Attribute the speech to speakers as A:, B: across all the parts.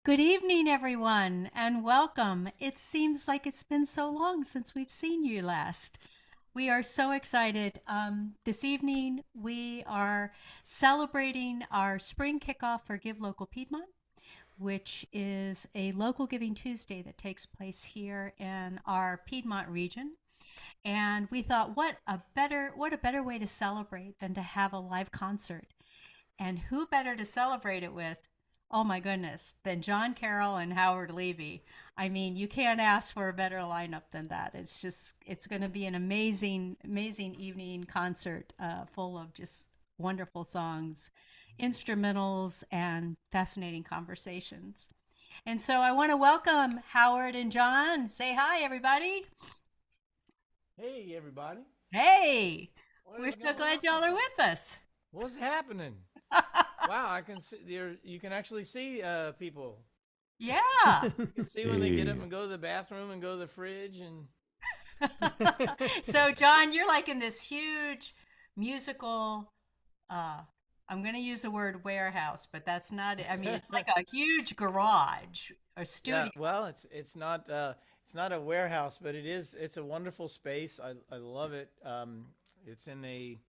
A: Good evening, everyone, and welcome. It seems like it's been so long since we've seen you last. We are so excited. This evening, we are celebrating our spring kickoff for Give Local Piedmont, which is a local Giving Tuesday that takes place here in our Piedmont region. And we thought, what a better way to celebrate than to have a live concert. And who better to celebrate it with? Oh my goodness, than John Carroll and Howard Levy. I mean, you can't ask for a better lineup than that. It's going to be an amazing, amazing evening concert full of just wonderful songs, instrumentals, and fascinating conversations. And so I want to welcome Howard and John. Say hi, everybody.
B: Hey, everybody.
A: Hey,
B: What
A: we're
B: is
A: so
B: going
A: glad y'all
B: on?
A: are with us.
B: What's happening? Wow, I can see there. You can actually see people.
A: Yeah.
B: You can see when they get up
C: Hey,
B: and go to the bathroom and go to the fridge and
A: So, John, you're like in this huge musical, uh, I'm going to use the word warehouse, but that's not it. I mean, it's like a huge garage or
B: yeah.
A: studio.
B: Well, it's not a warehouse, but it's a wonderful space. I love it. It's in a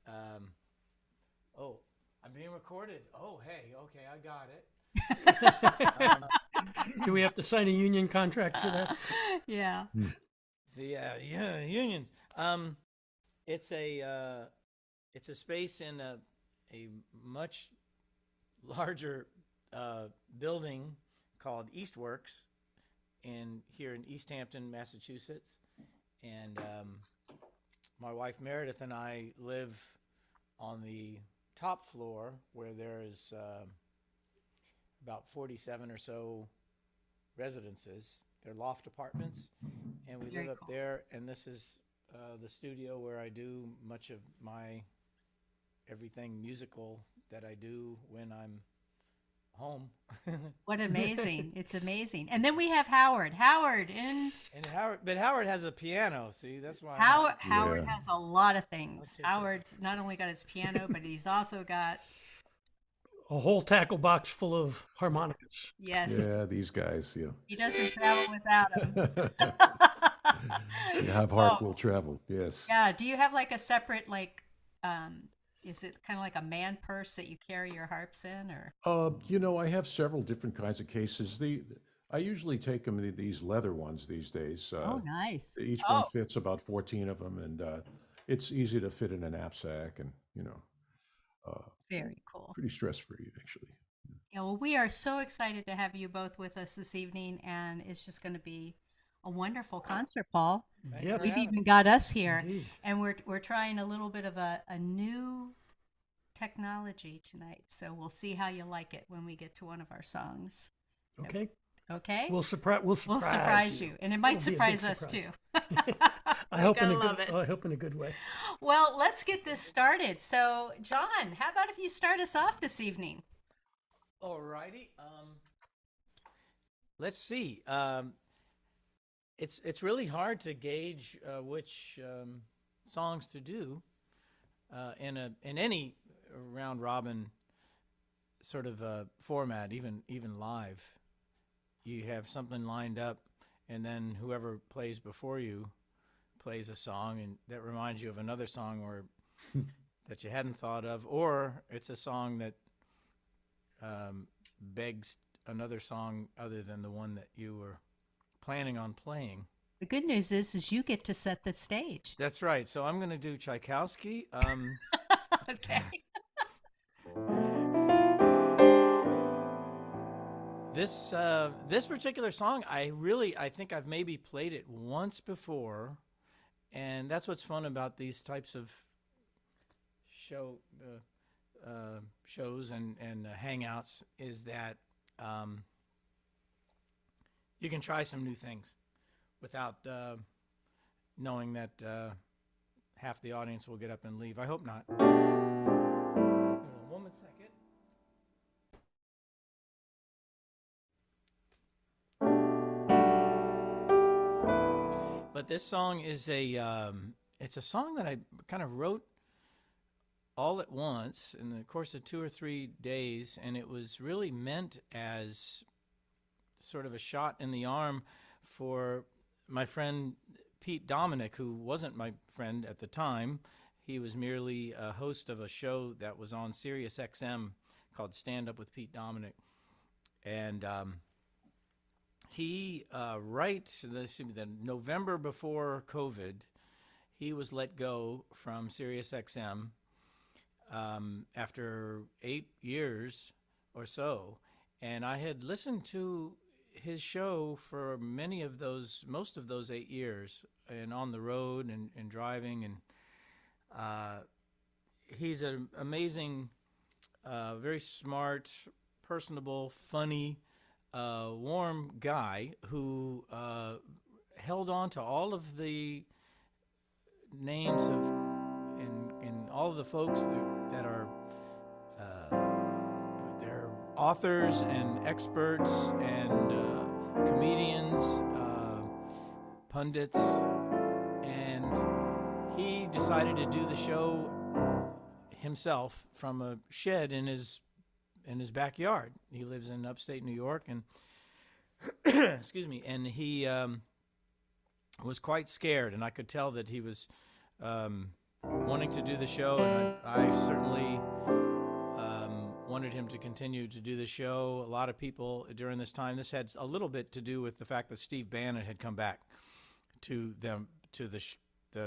B: um, oh, I'm being recorded. Oh, hey, okay, I got it.
D: Do we have to sign a union contract for that?
A: Yeah.
B: Yeah, unions. It's a it's a space in a much larger building called Eastworks here in East Hampton, Massachusetts. And my wife Meredith and I live on the top floor where there is about 47 or so residences. They're loft apartments, and we
A: Very
B: live up
A: cool.
B: there. And this is the studio where I do much of my everything musical that I do when I'm home.
A: What amazing. It's amazing. And then we have Howard. Howard in
B: But Howard has a piano. See, that's why
A: Howard
C: yeah,
A: has a lot of
B: I'll
A: things.
B: take it.
A: Howard's not only got his piano, but he's also got,
D: A whole tackle box full of harmonicas.
A: yes,
C: yeah, these guys,
A: he doesn't travel without them.
C: you have heart
A: Oh,
C: will travel. Yes.
A: yeah. Do you have like a separate is it kind of like a man purse that you carry your harps in or?
C: I have several different kinds of cases. I usually take them these leather ones these days.
A: Oh, nice.
C: Each one
A: Oh,
C: fits about 14 of them, and it's easy to fit in a knapsack, and uh,
A: very cool.
C: pretty stress-free actually.
A: Yeah, well, we are so excited to have you both with us this evening, and it's just going to be a wonderful concert, Paul.
B: Thanks
D: Yes,
B: for
A: We've
B: having
A: even
B: me.
A: got us here,
D: indeed.
A: and we're trying a little bit of a new technology tonight. So we'll see how you like it when we get to one of our songs.
D: Okay.
A: Okay?
D: We'll surprise. We'll
A: We'll
D: surprise
A: surprise you, and it might
D: It'll be a big
A: surprise us too.
D: surprise. I hope in
A: Gotta
D: a
A: love
D: good.
A: it.
D: I hope in a good way.
A: Well, let's get this started. So, John, how about if you start us off this evening?
B: Alrighty. Let's see. It's really hard to gauge which songs to do in any round robin sort of format, even live. You have something lined up, and then whoever plays before you plays a song, and that reminds you of another song or that you hadn't thought of, or it's a song that begs another song other than the one that you were planning on playing.
A: The good news is you get to set the stage.
B: That's right. So I'm going to do Tchaikovsky.
A: Okay.
B: This particular song, I think I've maybe played it once before, and that's what's fun about these types of show shows and hangouts is that you can try some new things without knowing that half the audience will get up and leave. I hope not. Hold on 1 second. But this song is it's a song that I kind of wrote all at once in the course of 2 or 3 days, and it was really meant as sort of a shot in the arm for my friend Pete Dominic, who wasn't my friend at the time. He was merely a host of a show that was on Sirius XM called Stand Up with Pete Dominic. And he, the November before COVID, he was let go from Sirius XM after 8 years or so. And I had listened to his show for most of those 8 years, and on the road and driving. And he's an amazing, very smart, personable, funny, warm guy who held on to all of the names of and all of the folks that are they're authors and experts and comedians, pundits, and he decided to do the show himself from a shed in his backyard. He lives in upstate New York, and excuse me, and he was quite scared, and I could tell that he was wanting to do the show, and I certainly wanted him to continue to do the show. A lot of people during this time, this had a little bit to do with the fact that Steve Bannon had come back to the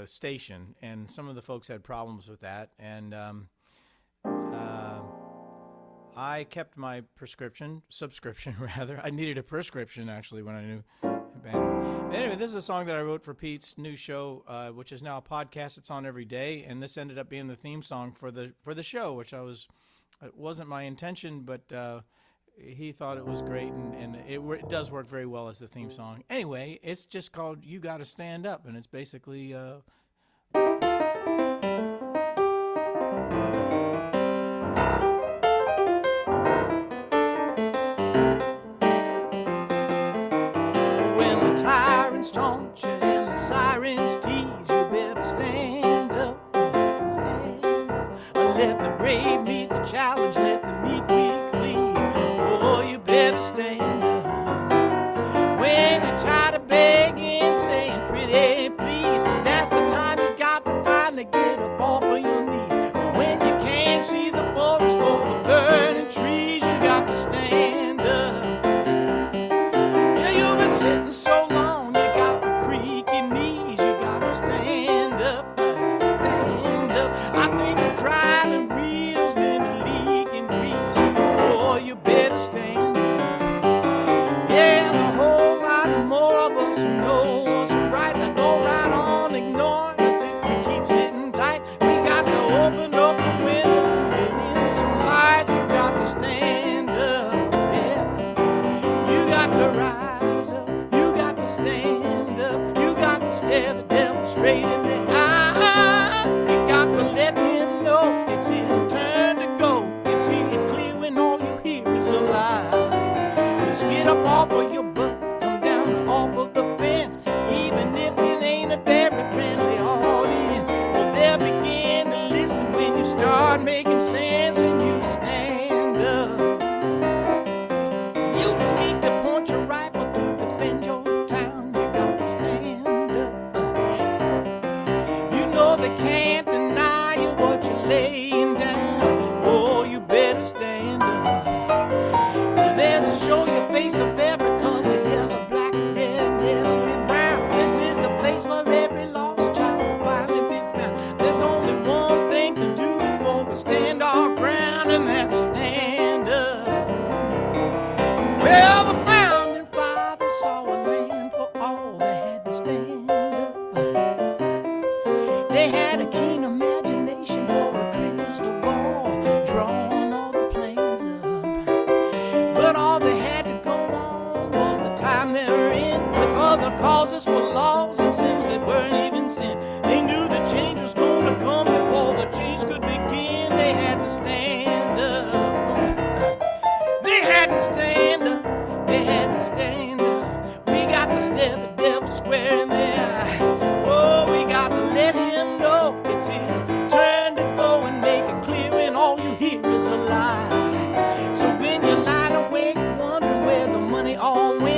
B: station, and some of the folks had problems with that, and I kept my subscription rather. I needed a prescription actually when I knew Bannon. Anyway, this is a song that I wrote for Pete's new show, which is now a podcast. It's on every day, and this ended up being the theme song for the show, which it wasn't my intention, but he thought it was great, and it does work very well as the theme song. Anyway, it's just called "You Gotta Stand Up," and it's basically when the tyrants taunt you and the sirens tease, you better stand up, stand up. Let the brave meet the challenge, let the meek flee. Oh, you better stand up. When you're tired of begging, saying pretty please, that's the time you got to finally get up off of your knees. When you can't see the forest for the burning trees, you got to stand up. Yeah, you've been sitting so long, you got the creaky knees, you got to stand up, stand up. I think you're driving wheels, been leaking grease. Oh, you better stand up. Yeah, there's a whole lot more of us who know what's right. Now go right on ignoring us if we keep sitting tight. We got to open up the windows to let in some light. You got to stand up, yeah. You got to rise up, you got to stand up. You got to stare the devil straight in the eye. You got to let him know it's his turn to go, and see it clear when all you hear is a lie. Just get up off of your butt, come down off of the fence, even if it ain't a very friendly audience. Well, they'll begin to listen when you start making sense and you stand up. You need to point your rifle to defend your town. You got to stand up. You know they can't deny you what you're laying down. Oh, you better stand up. There's a show your face of every color, yellow, black, red, yellow, and brown. This is the place where every lost child will finally be found. There's only one thing to do before we stand our ground, and that's stand up. Well, the founding fathers saw a land for all. They had to stand up. They had a keen imagination for a crystal ball, drawing all the plans up. But all they had to go on was the time they were in, with other causes for laws and sins that weren't even sin. They knew the change was going to come before the change could begin. They had to stand up. They had to stand up. They had to stand up. We got to stare the devil square in the eye. Oh, we got to let him know it's his turn to go, and make it clear when all you hear is a lie. So when you're lying awake wondering where the money all went,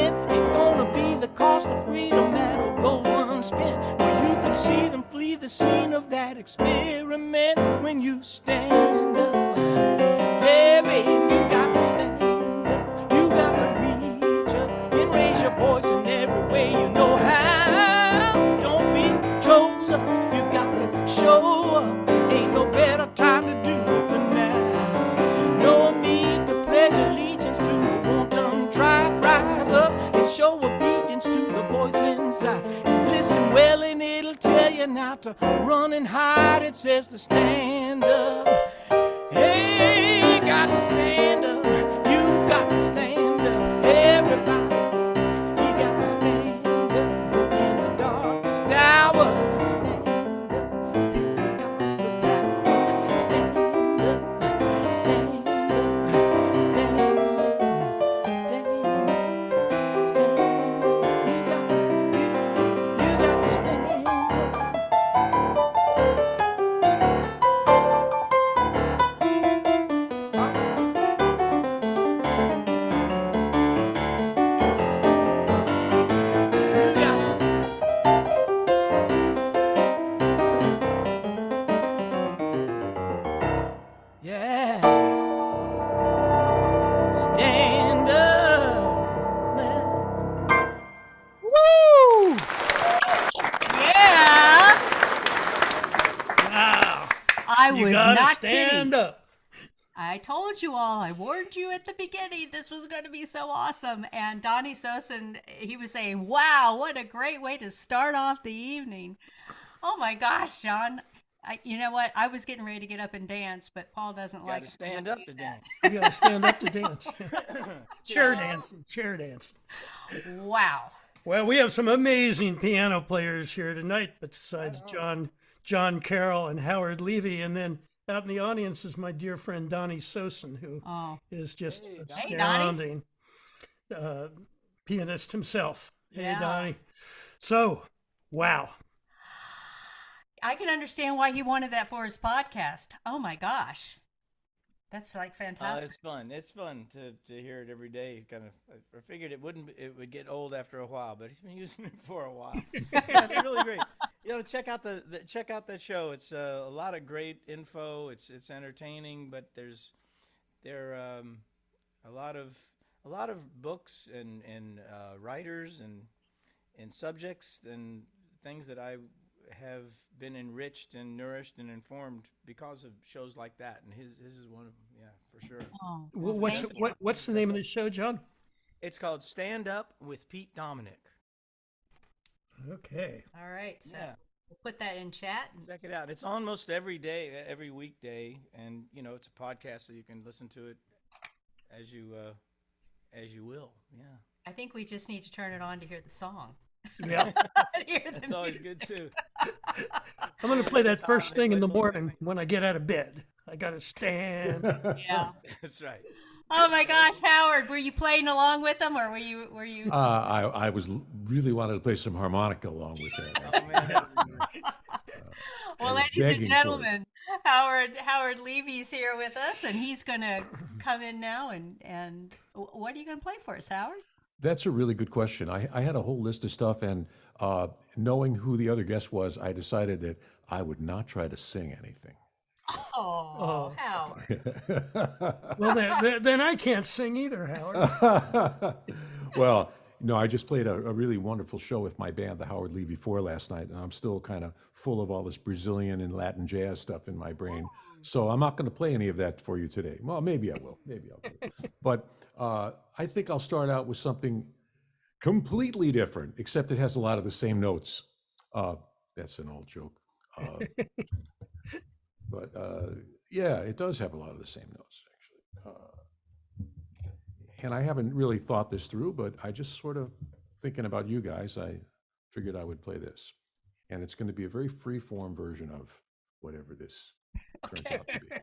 B: freedom that'll go unspent. Where you can see them flee the scene of that experiment when you stand up. Yeah, baby, you got to stand up. You got to reach up and raise your voice in every way you know how. Don't be chose up, you got to show up. Ain't no better time to do it than now. No need to pledge allegiance to a wanton tribe. Rise up and show obedience to the voice inside. And listen well and it'll tell you not to run and hide. It says to stand up. Hey, you got to stand up. You got to stand up. Everybody, you got to stand up in the darkest hour. Stand up. You got the power. Stand up. Stand up. Stand up. Stand up. Stand up. You got to stand up. You got to. Yeah. Stand up, man.
A: Woo! Yeah.
D: Wow.
A: I
D: You
A: was
D: gotta
A: not
D: stand
A: kidding.
D: up.
A: I told you all. I warned you at the beginning. This was going to be so awesome. And Donnie Sosin, he was saying, "Wow, what a great way to start off the evening." Oh my gosh, John. You know what? I was getting ready to get up and dance, but Paul doesn't
B: Got
A: like
B: to
A: it
B: stand
A: when I
B: up
A: do
B: to
A: that.
B: dance.
D: You gotta stand up to dance. Chair dancing. Chair dancing.
A: Wow.
D: Well, we have some amazing piano players here tonight, besides John Carroll and Howard Levy, and then out in the audience is my dear friend Donnie Sosin, who is just
A: Hey, Donnie.
D: astounding pianist himself.
A: Yeah.
D: Hey, Donnie. So, wow.
A: I can understand why he wanted that for his podcast. Oh my gosh. That's like fantastic.
B: It's fun. It's fun to hear it every day. Kind of, I figured it would get old after a while, but he's been using it for a while. That's really great. You know, check out check out that show. It's a lot of great info. It's entertaining, but there a lot of books and writers and subjects and things that I have been enriched and nourished and informed because of shows like that, and his is one of them. Yeah, for sure.
A: Oh,
D: What's the name of the show, John?
B: It's called Stand Up with Pete Dominic.
D: Okay.
A: all right. So
B: Yeah.
A: we'll put that in chat.
B: Check it out. It's almost every day, every weekday, and it's a podcast, so you can listen to it as you will. Yeah,
A: I think we just need to turn it on to hear the song.
D: Yeah.
A: Hear the
B: that's always
A: music.
B: good too.
D: I'm going to play that first thing in the morning when I get out of bed. I got to stand.
A: Yeah.
B: That's right.
A: Oh my gosh, Howard, were you playing along with them, or were you?
C: I really wanted to play some harmonica along with that.
B: Oh, man.
A: Well, ladies
C: begging
A: and
C: for it.
A: gentlemen, Howard Levy's here with us, and he's going to come in now. And what are you going to play for us, Howard?
C: That's a really good question. I had a whole list of stuff, and knowing who the other guest was, I decided that I would not try to sing anything.
A: Oh, Howard.
D: Well, then I can't sing either, Howard.
C: Well, no, I just played a really wonderful show with my band, the Howard Levy Four, last night, and I'm still kind of full of all this Brazilian and Latin jazz stuff in my brain. So I'm not going to play any of that for you today. Well, maybe I will. Maybe I'll do it. But I think I'll start out with something completely different, except it has a lot of the same notes. That's an old joke. But yeah, it does have a lot of the same notes, actually. And I haven't really thought this through, but I just sort of thinking about you guys, I figured I would play this. And it's going to be a very free-form version of whatever this turns out to be.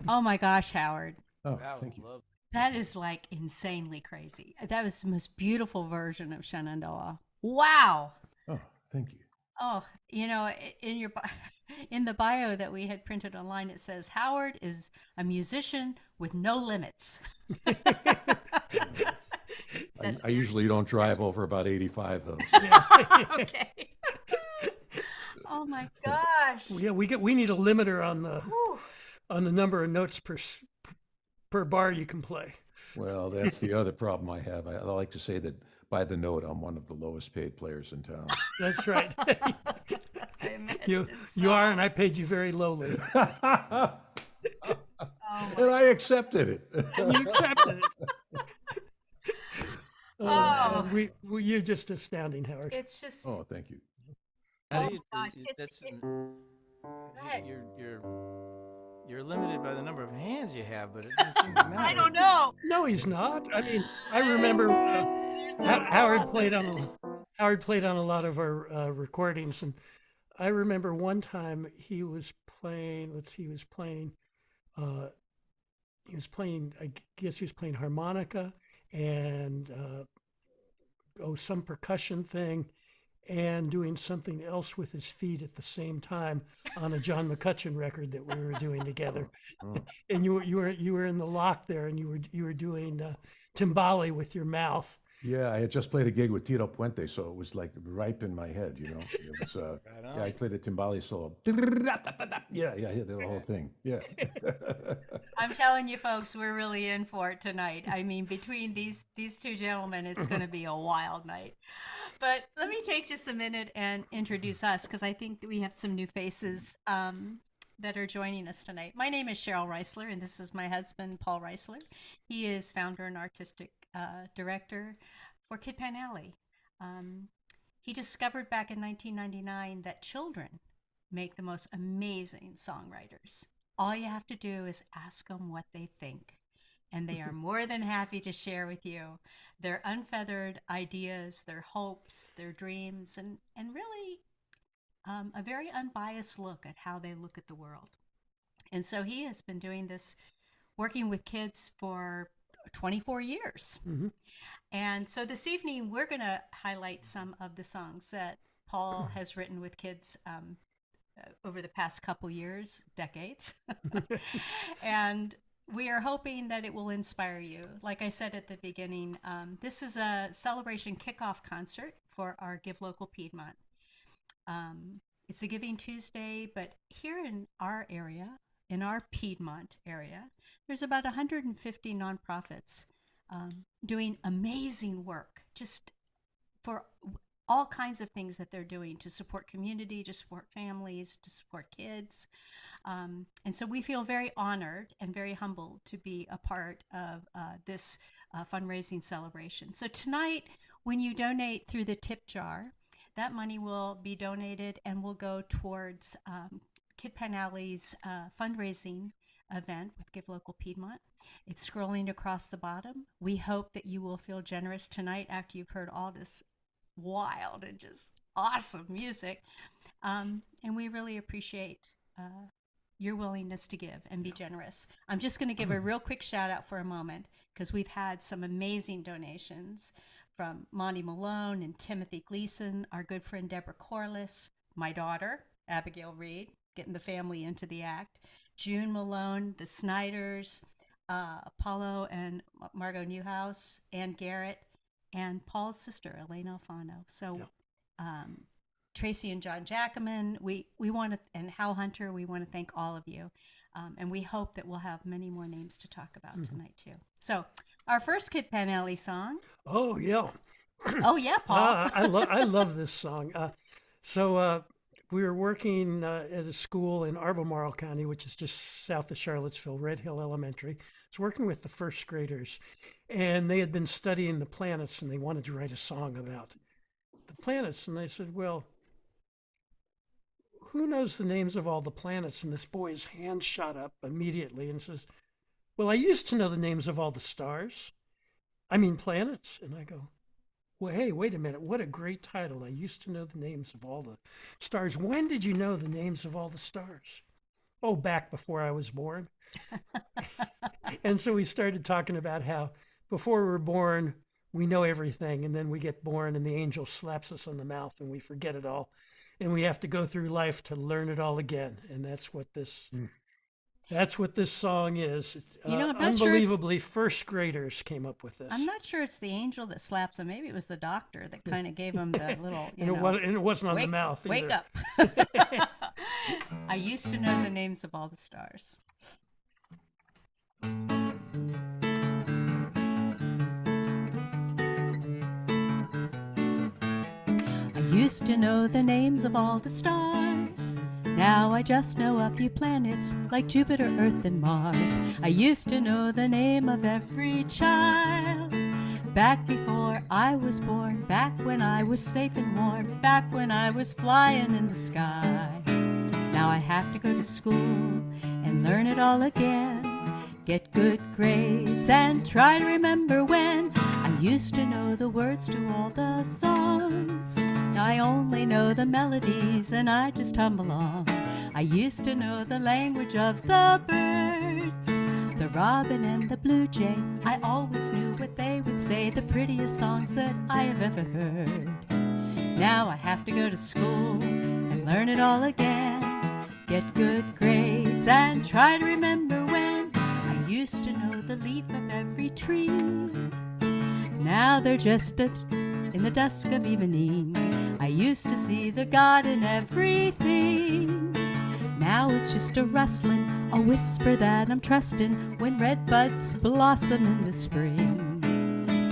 A: Oh my gosh, Howard.
C: Oh,
B: That
C: thank
B: was
C: you.
B: lovely.
A: That is like insanely crazy. That was the most beautiful version of Shenandoah. Wow.
C: Oh, thank you.
A: Oh, in your in the bio that we had printed online, it says Howard is a musician with no limits. That's
C: I usually don't drive over about 85 though.
A: okay. Oh my gosh.
D: Yeah, we need a limiter
A: Whew.
D: on the number of notes per bar you can play.
C: Well, that's the other problem I have. I like to say that by the note, I'm one of the lowest paid players in town.
D: That's right.
A: I imagine
D: you
A: so.
D: are, and I paid you very lowly.
A: Oh
C: And I accepted it.
D: And you accepted it.
A: Oh.
D: You're just astounding, Howard.
A: It's just
C: Oh, thank you.
B: How
A: Oh
B: do you-
A: my gosh,
B: that's
A: ahead.
B: you're limited by the number of hands you have, but it doesn't seem to matter.
A: I don't know.
D: No, he's not. I mean, I remember
A: There's a
D: Howard
A: lot.
D: played on a lot of our recordings, and I remember one time he was playing. Let's see, he was playing. I guess he was playing harmonica and some percussion thing, and doing something else with his feet at the same time on a John McCutcheon record that we were doing together.
C: Oh.
D: And you were in the lock there, and you were doing timbali with your mouth.
C: Yeah, I had just played a gig with Tito Puente, so it was like ripe in my head, you know. It was,
B: Right on.
C: yeah, I played a timbali solo. Yeah, the whole thing. Yeah.
A: I'm telling you, folks, we're really in for it tonight. I mean, between these two gentlemen, it's going to be a wild night. But let me take just a minute and introduce us, because I think that we have some new faces that are joining us tonight. My name is Cheryl Reisler, and this is my husband, Paul Reisler. He is founder and artistic director for Kid Pan Alley. He discovered back in 1999 that children make the most amazing songwriters. All you have to do is ask them what they think, and they are more than happy to share with you their unfeathered ideas, their hopes, their dreams, and really a very unbiased look at how they look at the world. And so he has been doing this, working with kids for 24 years.
D: Mm-hmm.
A: And so this evening, we're going to highlight some of the songs that Paul has written with kids over the past couple years, decades. And we are hoping that it will inspire you. Like I said at the beginning, this is a celebration kickoff concert for our Give Local Piedmont. It's a Giving Tuesday, but here in our area, in our Piedmont area, there's about 150 nonprofits doing amazing work just for all kinds of things that they're doing to support community, to support families, to support kids. And so we feel very honored and very humbled to be a part of this fundraising celebration. So tonight, when you donate through the tip jar, that money will be donated and will go towards Kid Pan Alley's fundraising event with Give Local Piedmont. It's scrolling across the bottom. We hope that you will feel generous tonight after you've heard all this wild and just awesome music. And we really appreciate your willingness to give and be generous. I'm just going to give a real quick shout out for a moment, because we've had some amazing donations from Monty Malone and Timothy Gleason, our good friend Deborah Corliss, my daughter, Abigail Reed, getting the family into the act, June Malone, the Snyders, Apollo and Margot Newhouse, Ann Garrett, and Paul's sister, Elaine Alfano. So Tracy and John Jackaman, we want to, and Hal Hunter, we want to thank all of you. And we hope that we'll have many more names to talk about tonight, too. So our first Kid Pan Alley song.
D: Oh yeah.
A: Oh, yeah, Paul.
D: I love this song. We were working at a school in Albemarle County, which is just south of Charlottesville, Red Hill Elementary. I was working with the first graders, and they had been studying the planets, and they wanted to write a song about the planets. And I said, well, who knows the names of all the planets? And this boy's hand shot up immediately and says, well, I used to know the names of all the stars. I mean, planets. And I go, well, hey, wait a minute. What a great title. I used to know the names of all the stars. When did you know the names of all the stars? back before I was born. And so we started talking about how before we're born, we know everything, and then we get born, and the angel slaps us on the mouth, and we forget it all, and we have to go through life to learn it all again. And that's what this song is.
A: You know, I'm not sure it's-
D: Unbelievably, first graders came up with this.
A: I'm not sure it's the angel that slaps him. Maybe it was the doctor that kind of gave him the little,
D: and it wasn't on the
A: wake,
D: mouth
A: wake
D: either.
A: up. I used to know the names of all the stars. I used to know the names of all the stars. Now I just know a few planets like Jupiter, Earth, and Mars. I used to know the name of every child. Back before I was born, back when I was safe and warm, back when I was flying in the sky. Now I have to go to school and learn it all again. Get good grades and try to remember when I used to know the words to all the songs. Now I only know the melodies and I just hum along. I used to know the language of the birds, the robin and the blue jay. I always knew what they would say, the prettiest songs that I have ever heard. Now I have to go to school and learn it all again. Get good grades and try to remember when I used to know the leaf of every tree. Now they're just in the dusk of evening. I used to see the God in everything. Now it's just a rustling, a whisper that I'm trusting when red buds blossom in the spring.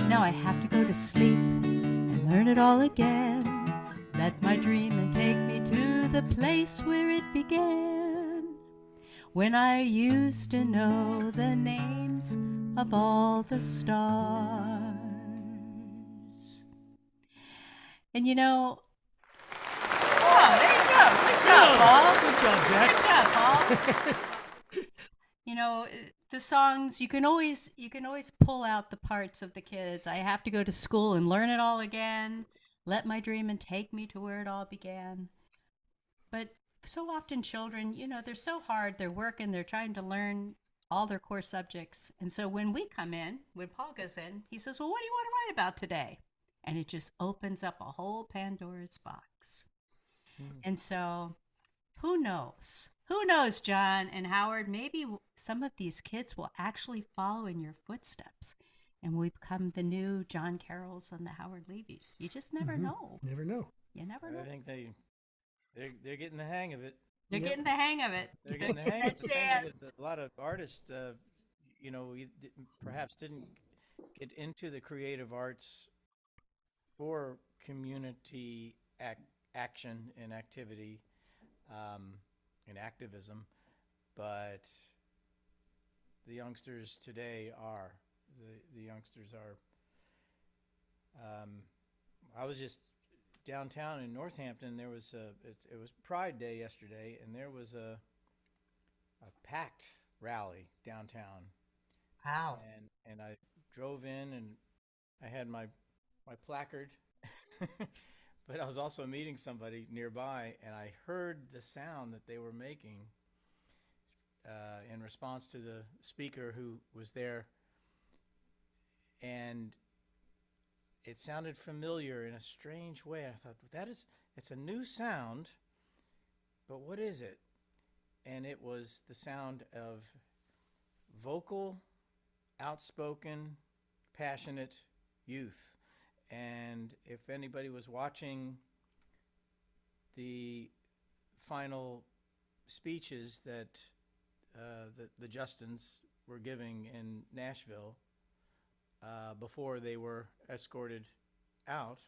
A: Now I have to go to sleep and learn it all again. Let my dreaming take me to the place where it began, when I used to know the names of all the stars. And you know, oh, there you go. Good job, Paul.
D: Good job, Jack.
A: Good job, Paul. You know, the songs, you can always pull out the parts of the kids. I have to go to school and learn it all again. Let my dreaming take me to where it all began. But so often children, you know, they're so hard. They're working. They're trying to learn all their core subjects. And so when we come in, when Paul goes in, he says, well, what do you want to write about today? And it just opens up a whole Pandora's box. And so who knows? Who knows, John and Howard? Maybe some of these kids will actually follow in your footsteps and we become the new John Carrolls and the Howard Levys. You just never know.
D: Never know.
A: You never know.
B: I think they're getting the hang of it.
A: They're getting the hang of it.
B: They're getting the hang,
A: That's
B: hang of it.
A: chance.
B: A lot of artists, you know, perhaps didn't get into the creative arts for community action and activity and activism, but the youngsters today are. The youngsters are. I was just downtown in Northampton. There was it was Pride Day yesterday, and there was a packed rally downtown.
A: Wow.
B: And I drove in, and I had my placard, but I was also meeting somebody nearby, and I heard the sound that they were making in response to the speaker who was there, and it sounded familiar in a strange way. I thought, it's a new sound, but what is it? And it was the sound of vocal, outspoken, passionate youth. And if anybody was watching the final speeches that the Justins were giving in Nashville before they were escorted out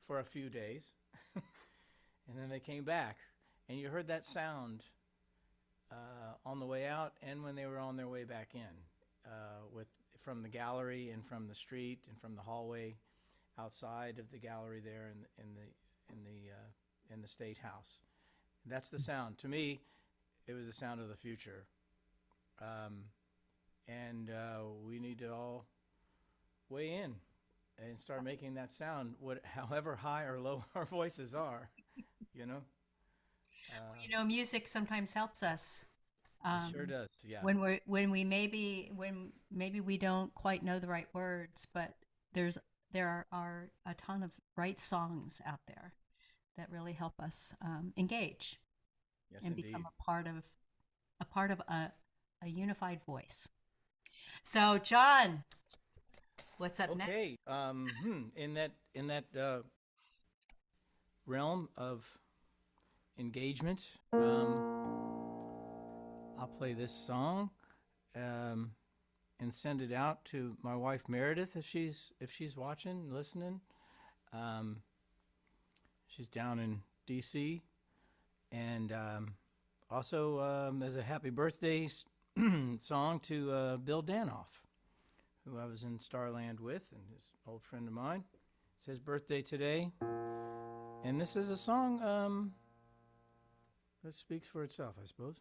B: for a few days, and then they came back, and you heard that sound on the way out and when they were on their way back in, from the gallery and from the street and from the hallway outside of the gallery there in the State House. That's the sound. To me, it was the sound of the future, and we need to all weigh in and start making that sound, however high or low our voices are, you know.
A: You know, music sometimes helps us
B: It sure does. Yeah.
A: when maybe we don't quite know the right words, but there are a ton of right songs out there that really help us engage
B: Yes,
A: and
B: indeed.
A: become a part of a unified voice. So, John, what's up next?
B: Okay. In that realm of engagement, I'll play this song and send it out to my wife Meredith if she's watching, listening. She's down in D.C. and also as a happy birthday song to Bill Danoff, who I was in Starland with, and his old friend of mine. It's his birthday today, and this is a song that speaks for itself, I suppose.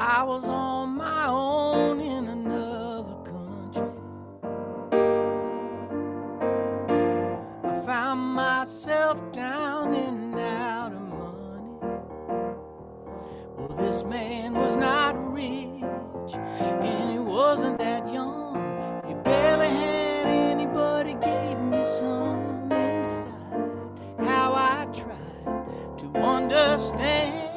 B: I was on my own in another country. I found myself down and out of money. Well, this man was not rich, and he wasn't that young. He barely had anybody gave me some insight. How I tried to understand.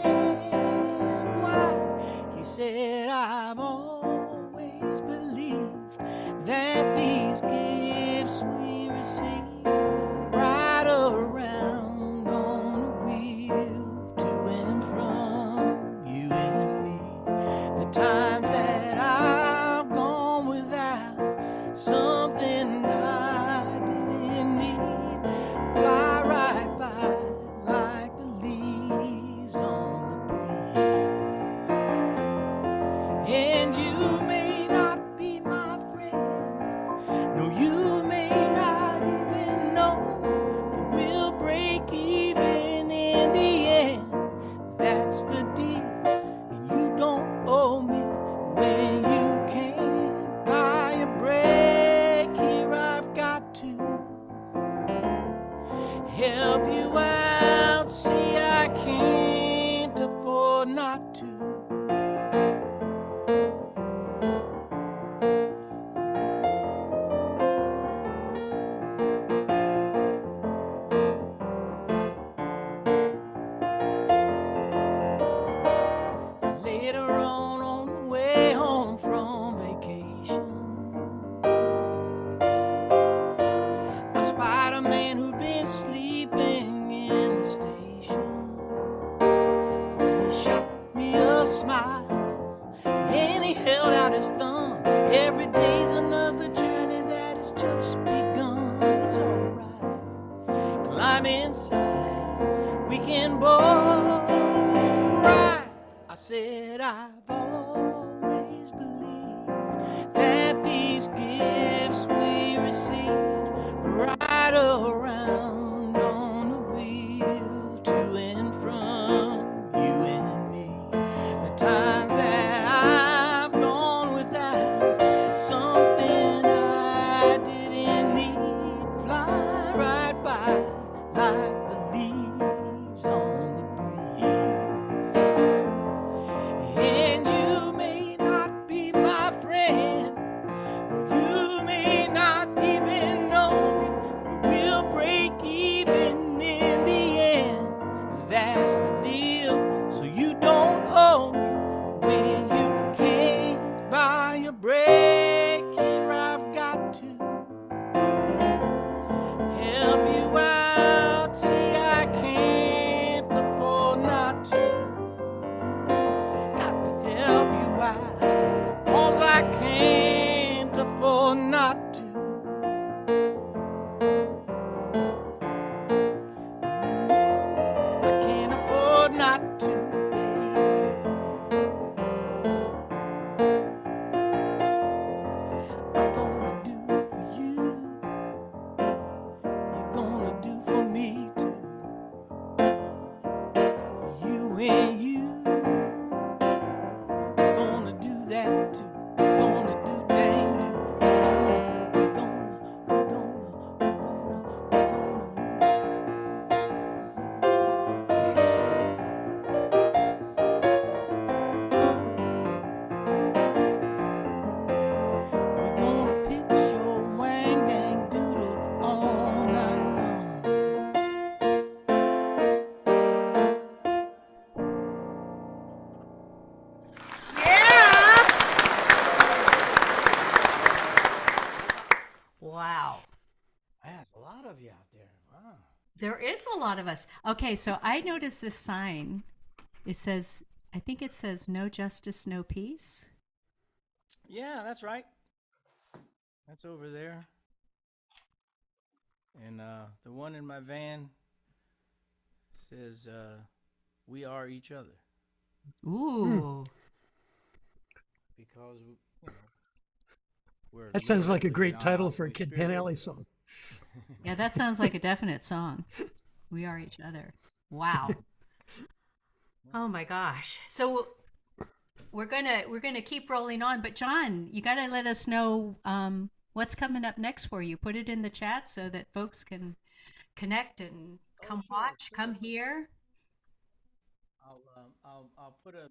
B: He said, I've always believed that these gifts we receive right around on the wheel to and from you and me. The times that I've gone without something I didn't need fly right by like the leaves on the breeze. And you may not be my friend, no, you may not even know me, but we'll break even in the end. That's the deal, and you don't owe me when you can't buy a break. Here I've got to help you out. See, I can't afford not to. Later on the way home from vacation, I spied a man who'd been sleeping in the station. Well, he shot me a smile, and he held out his thumb. Every day's another journey that has just begun. It's alright, climb inside, we can both ride. I said, I've always believed that these gifts we receive right around on the wheel to and from you and me. The times that I've gone without something I didn't need fly right by like the leaves on the breeze. And you may not be my friend, you may not even know me, but we'll break even.
A: There is a lot of us. Okay, so I noticed this sign. It says, I think it says, "No justice, no peace."
B: Yeah, that's right. That's over there. And the one in my van says, "We are each other,"
A: Ooh.
B: because we're
D: That sounds like a
B: literally
D: great title for a
B: honestly
D: Kid Pan Alley
B: spiritual.
D: song.
A: Yeah, that sounds like a definite song. We are each other. Wow. Oh my gosh. So we're gonna keep rolling on, but John, you gotta let us know what's coming up next for you. Put it in the chat so that folks can connect and come
B: Sure,
A: watch,
B: sure.
A: come here.
B: I'll put an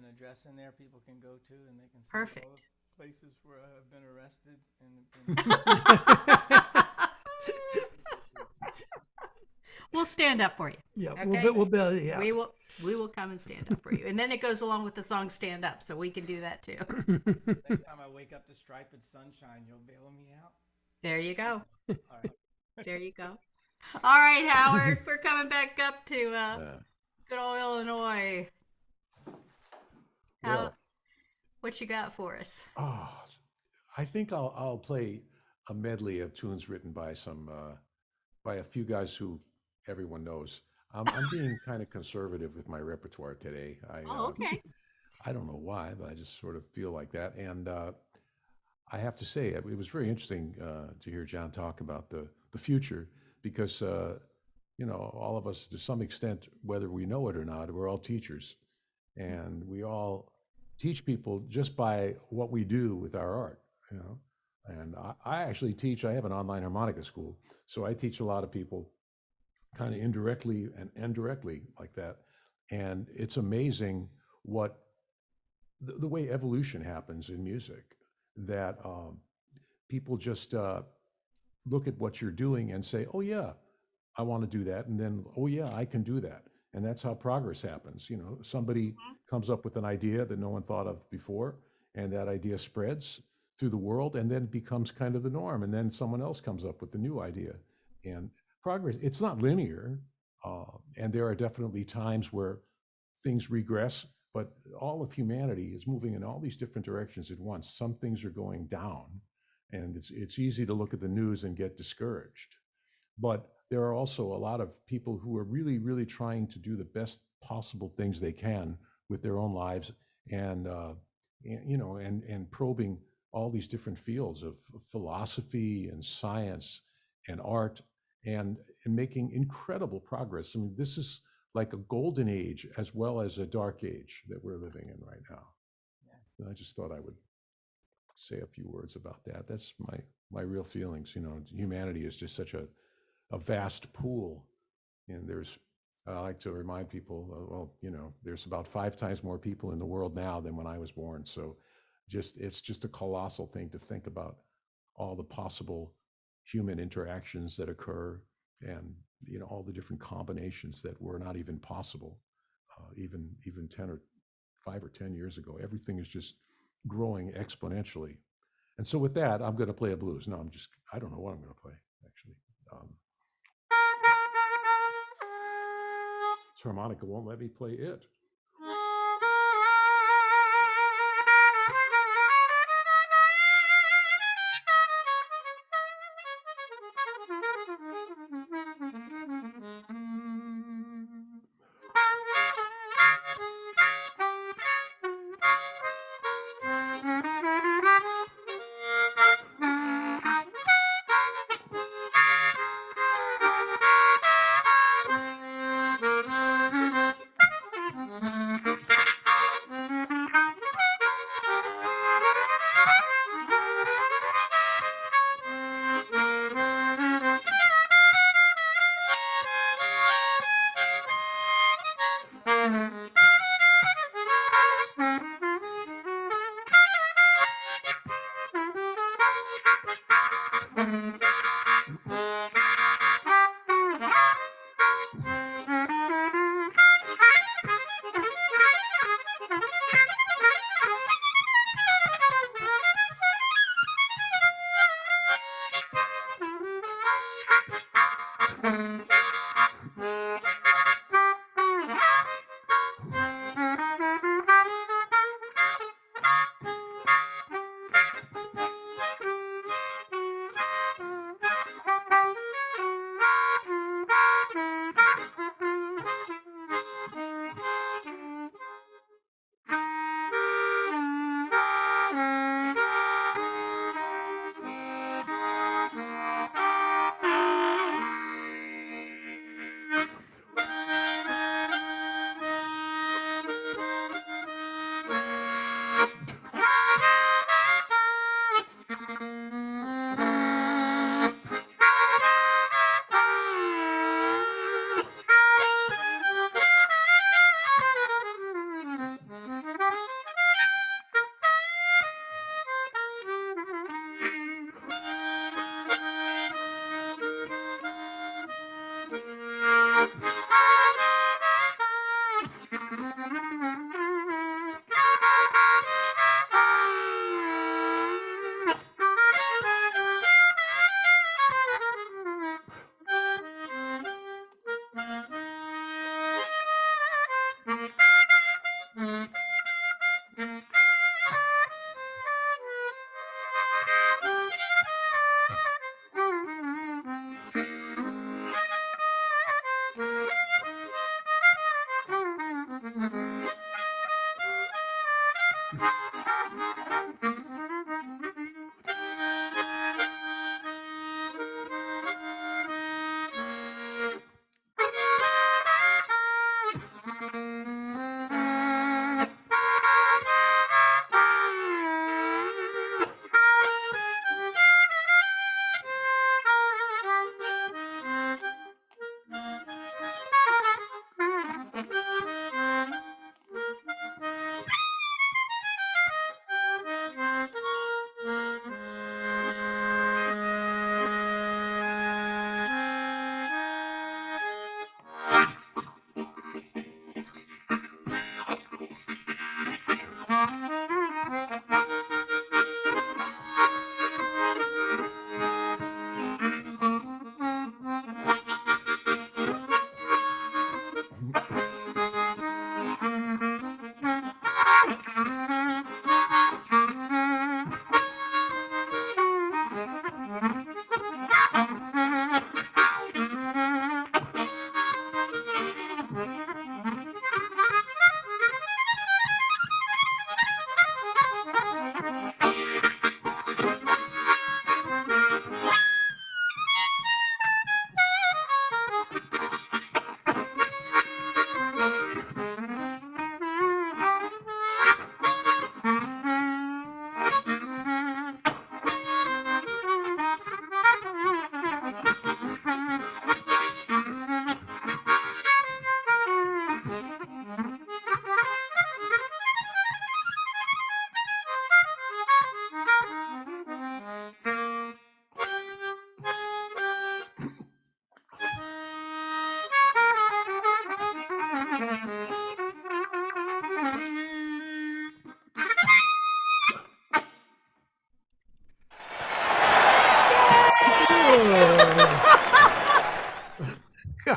B: address in there people can go to, and they can see all
A: Perfect.
B: the places where I've been arrested and
A: We'll stand up for you.
D: Yeah,
A: Okay.
D: yeah.
A: We will come and stand up for you. And then it goes along with the song Stand Up, so we can do that too.
B: next time I wake up to striped sunshine, you'll bail me out.
A: There you go.
B: All right.
A: There you go. All right, Howard, we're coming back up to
C: Uh,
A: good old Illinois. How,
C: well,
A: what you got for us?
C: oh, I think I'll play a medley of tunes written by by a few guys who everyone knows. I'm being kind of conservative with my repertoire today.
A: Oh, okay.
C: I don't know why, but I just sort of feel like that. And I have to say, it was very interesting to hear John talk about the future because, all of us, to some extent, whether we know it or not, we're all teachers. And we all teach people just by what we do with our art. And I actually teach, I have an online harmonica school. So I teach a lot of people kind of indirectly and directly like that. And it's amazing what the way evolution happens in music that people just look at what you're doing and say, oh, yeah, I want to do that. And then, oh, yeah, I can do that. And that's how progress happens. Somebody comes up with an idea that no one thought of before, and that idea spreads through the world and then becomes kind of the norm. And then someone else comes up with a new idea. And progress, it's not linear. And there are definitely times where things regress, but all of humanity is moving in all these different directions at once. Some things are going down, and it's easy to look at the news and get discouraged. But there are also a lot of people who are really, really trying to do the best possible things they can with their own lives, and probing all these different fields of philosophy and science and art, and making incredible progress. I mean, this is like a golden age as well as a dark age that we're living in right now. And I just thought I would say a few words about that. That's my real feelings. Humanity is just such a vast pool, and I like to remind people, there's about 5 times more people in the world now than when I was born. So it's just a colossal thing to think about all the possible human interactions that occur, and all the different combinations that were not even possible even 5 or 10 years ago. Everything is just growing exponentially. And so with that, I'm going to play a blues. No, I don't know what I'm going to play, actually. This harmonica won't let me play it.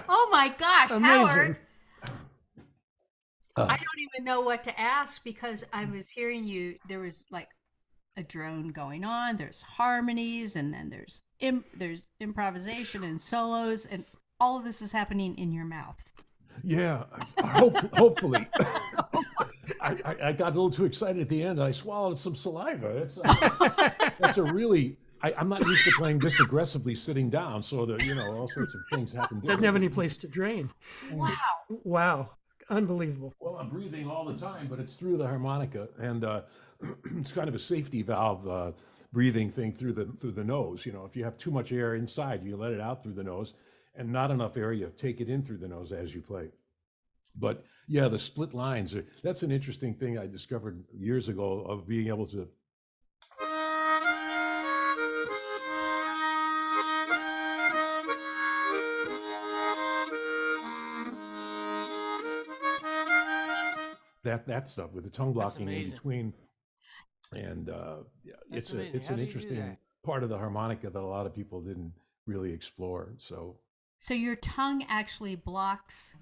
A: Oh my gosh, Howard.
D: Amazing.
A: I don't even know what to ask because I was hearing you. There was like a drone going on. There's harmonies, and then there's improvisation and solos, and all of this is happening in your mouth.
C: Yeah, hopefully. I got a little too excited at the end. And I swallowed some saliva. That's a really. I'm not used to playing this aggressively sitting down, so that all sorts of things happen.
D: Doesn't have any place to drain.
A: Wow.
D: Wow. Unbelievable.
C: Well, I'm breathing all the time, but it's through the harmonica, and it's kind of a safety valve breathing thing through the nose. If you have too much air inside, you let it out through the nose, and not enough air, you take it in through the nose as you play. But yeah, the split lines that's an interesting thing I discovered years ago of being able to. That stuff with the tongue
B: That's
C: blocking in
B: amazing.
C: between, and yeah,
B: That's
C: it's
B: amazing.
C: it's
B: How
C: an
B: do you do
C: interesting
B: that?
C: part of the harmonica that a lot of people didn't really explore. So
A: So your tongue actually blocks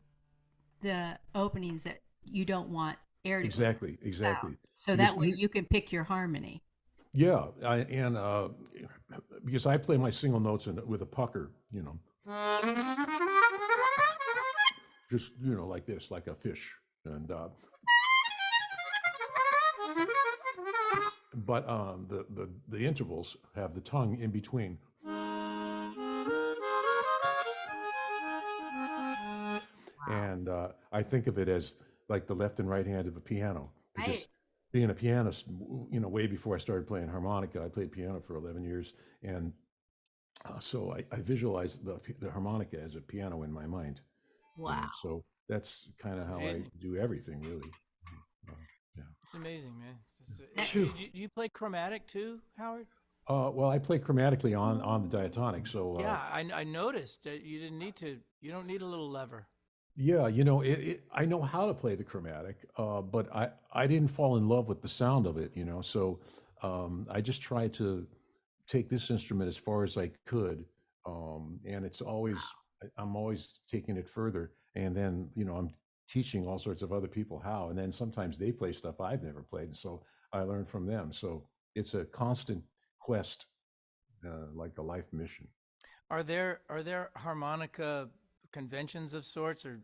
A: the openings that you don't want air to go
C: exactly,
A: sound. So
C: because
A: that way you can pick your harmony.
C: yeah, and because I play my single notes with a pucker, just like this, like a fish, and but the intervals have the tongue in between. And I think of it as like the left and right hand of a piano,
A: Right.
C: because being a pianist, way before I started playing harmonica, I played piano for 11 years, and so I visualize the harmonica as a piano in my mind.
A: Wow.
C: So that's kind of how I
B: Amazing.
C: do everything, really. Uh, yeah.
B: It's amazing, man.
D: Phew.
B: Do you play chromatic too, Howard?
C: Well, I play chromatically on the diatonic, so
B: Yeah, I noticed that you didn't need to. You don't need a little lever.
C: yeah, I know how to play the chromatic, but I didn't fall in love with the sound of it, So I just tried to take this instrument as far as I could, and I'm always taking it further, and then I'm teaching all sorts of other people how, and then sometimes they play stuff I've never played, and so I learn from them. So it's a constant quest, like a life mission.
B: Are there harmonica conventions of sorts, or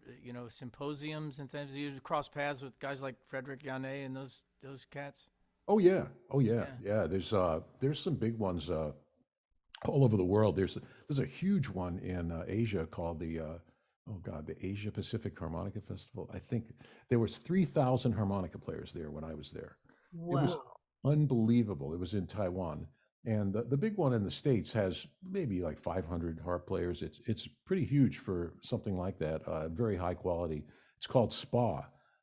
B: symposiums and things? You cross paths with guys like Frederick Yanné and those cats.
C: Oh yeah, oh yeah,
B: Yeah.
C: yeah. There's some big ones all over the world. There's a huge one in Asia called the oh God, the Asia Pacific Harmonica Festival. I think there was 3,000 harmonica players there when I was there. It was
A: Whoa.
C: unbelievable. It was in Taiwan, and the big one in the States has maybe like 500 harp players. It's pretty huge for something like that. Very high quality. It's called SPA,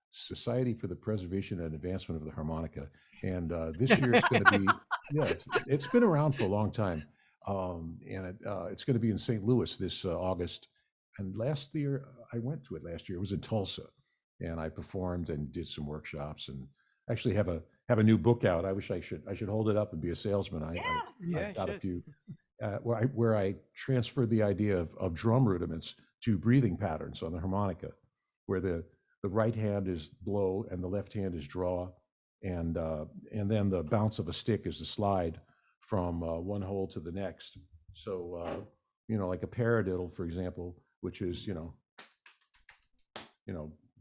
C: Society for the Preservation and Advancement of the Harmonica, and this year it's going to be yeah, it's been around for a long time, and it's going to be in St. Louis this August. And last year I went to it. Last year it was in Tulsa, and I performed and did some workshops and actually have a new book out. I wish I should hold it up and be a salesman.
A: Yeah.
B: Yeah,
C: I've got a
B: should.
C: few where I transferred the idea of drum rudiments to breathing patterns on the harmonica, where the right hand is blow and the left hand is draw, and then the bounce of a stick is the slide from one hole to the next. So like a paradiddle, for example, which is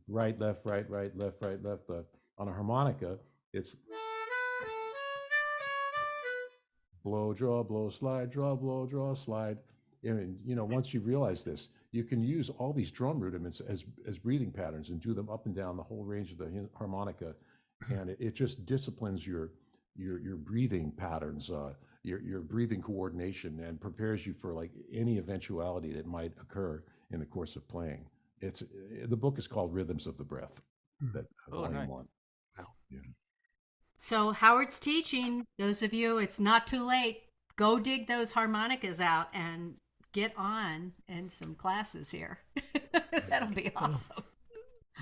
C: right left right right left right left. On a harmonica, it's blow, slide, draw, blow, draw, slide. And once you realize this, you can use all these drum rudiments as breathing patterns and do them up and down the whole range of the harmonica, and it just disciplines your breathing patterns, your breathing coordination, and prepares you for like any eventuality that might occur in the course of playing. The book is called Rhythms of the Breath. That
B: Oh,
C: volume
B: nice.
C: one.
D: Wow.
C: Yeah.
A: So Howard's teaching. Those of you, it's not too late. Go dig those harmonicas out and get on in some classes here. That'll be awesome.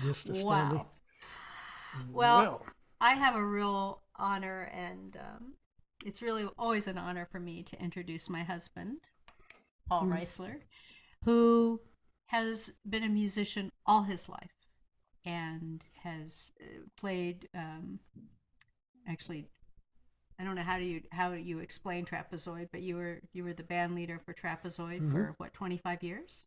D: Just astounding.
A: Wow. Well, I have a real honor, and it's really always an honor for me to introduce my husband, Paul Reisler, who has been a musician all his life and has played. Actually, I don't know how you explain Trapezoid, but you were the band leader for Trapezoid for what, 25 years?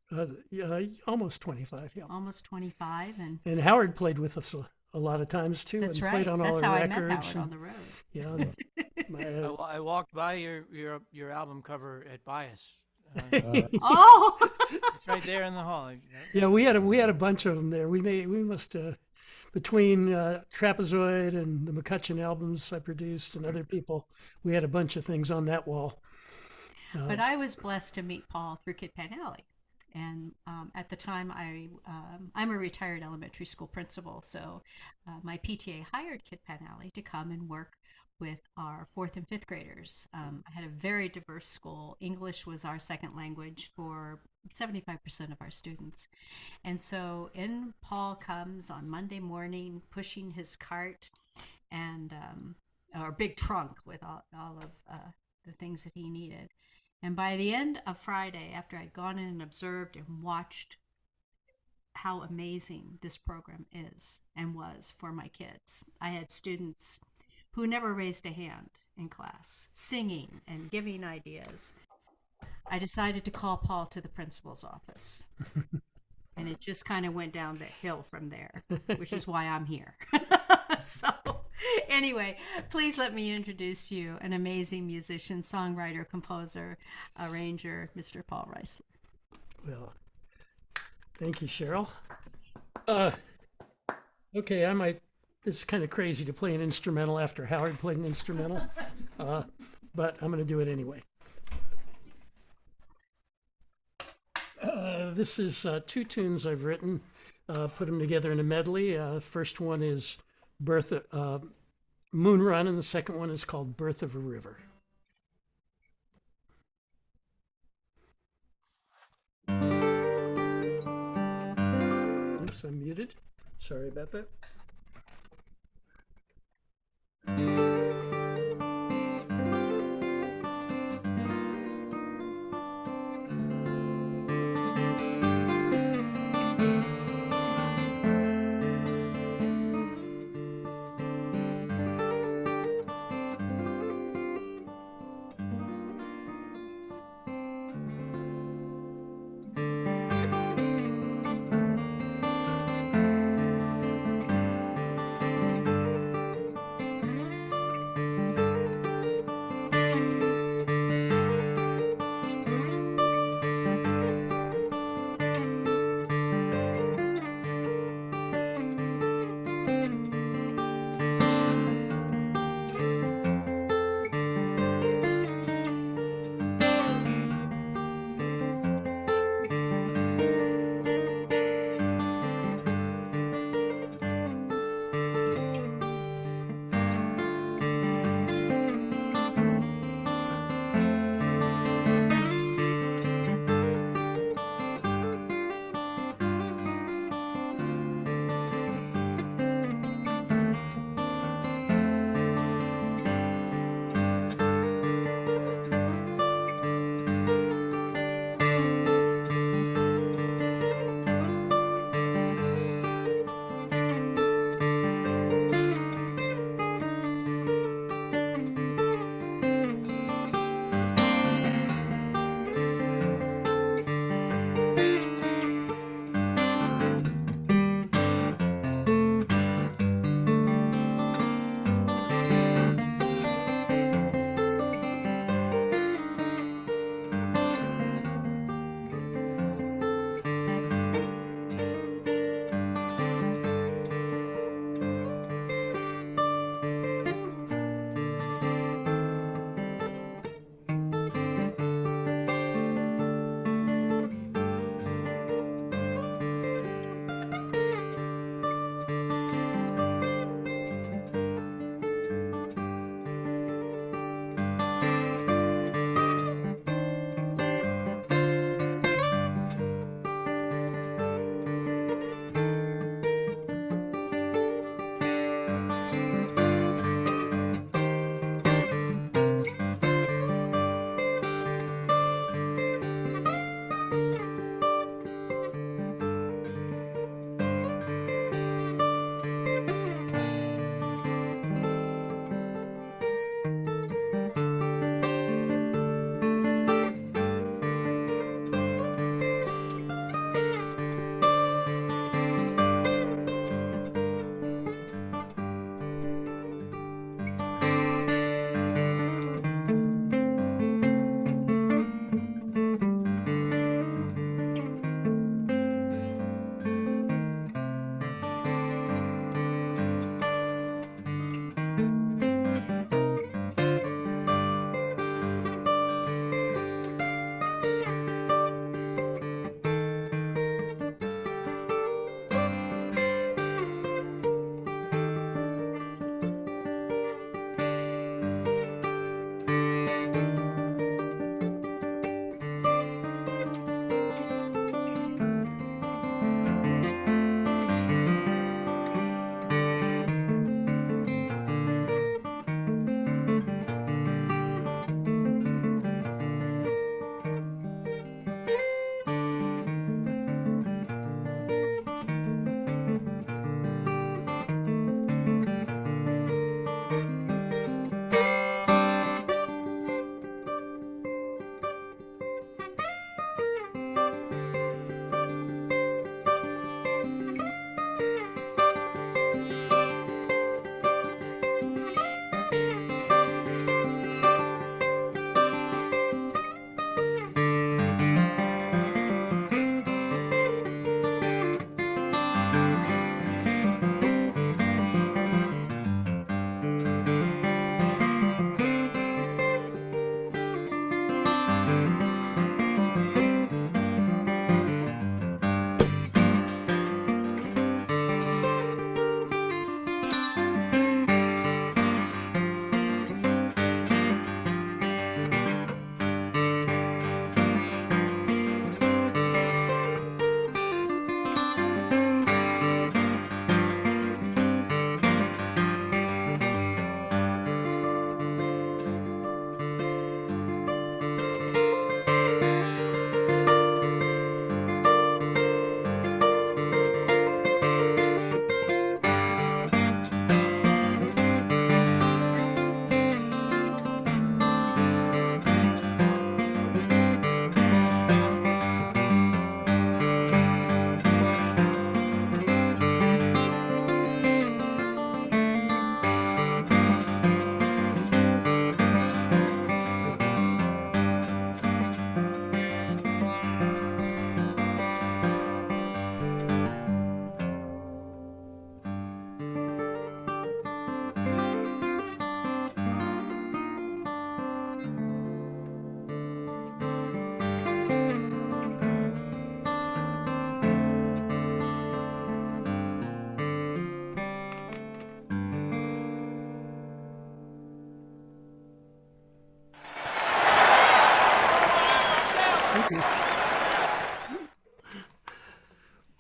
D: Yeah, almost 25. Yeah.
A: Almost 25,
D: And Howard played with us a lot of times too.
A: that's
D: and
A: right.
D: Played on all
A: That's
D: our
A: how I
D: records.
A: met Howard on the road.
D: Yeah.
B: I walked by your album cover at Bias.
A: Oh,
B: It's right there in the hall.
D: Yeah, we had a bunch of them there. We must between Trapezoid and the McCutcheon albums I produced and other people, we had a bunch of things on that wall.
A: but I was blessed to meet Paul through Kid Pan Alley. And at the time, I'm a retired elementary school principal, so my PTA hired Kid Pan Alley to come and work with our 4th and 5th graders. I had a very diverse school. English was our second language for 75% of our students. And so in Paul comes on Monday morning pushing his cart and or big trunk with all of the things that he needed. And by the end of Friday, after I'd gone in and observed and watched how amazing this program is and was for my kids, I had students who never raised a hand in class, singing and giving ideas. I decided to call Paul to the principal's office. And it just kind of went down the hill from there, which is why I'm here. So anyway, please let me introduce you an amazing musician, songwriter, composer, arranger, Mr. Paul Reisler.
D: Well, thank you, Cheryl. Okay, this is kind of crazy to play an instrumental after Howard played an instrumental, but I'm going to do it anyway. This is 2 tunes I've written, put them together in a medley. First one is Moon Run, and the second one is called Birth of a River. Oops, I'm muted. Sorry about that.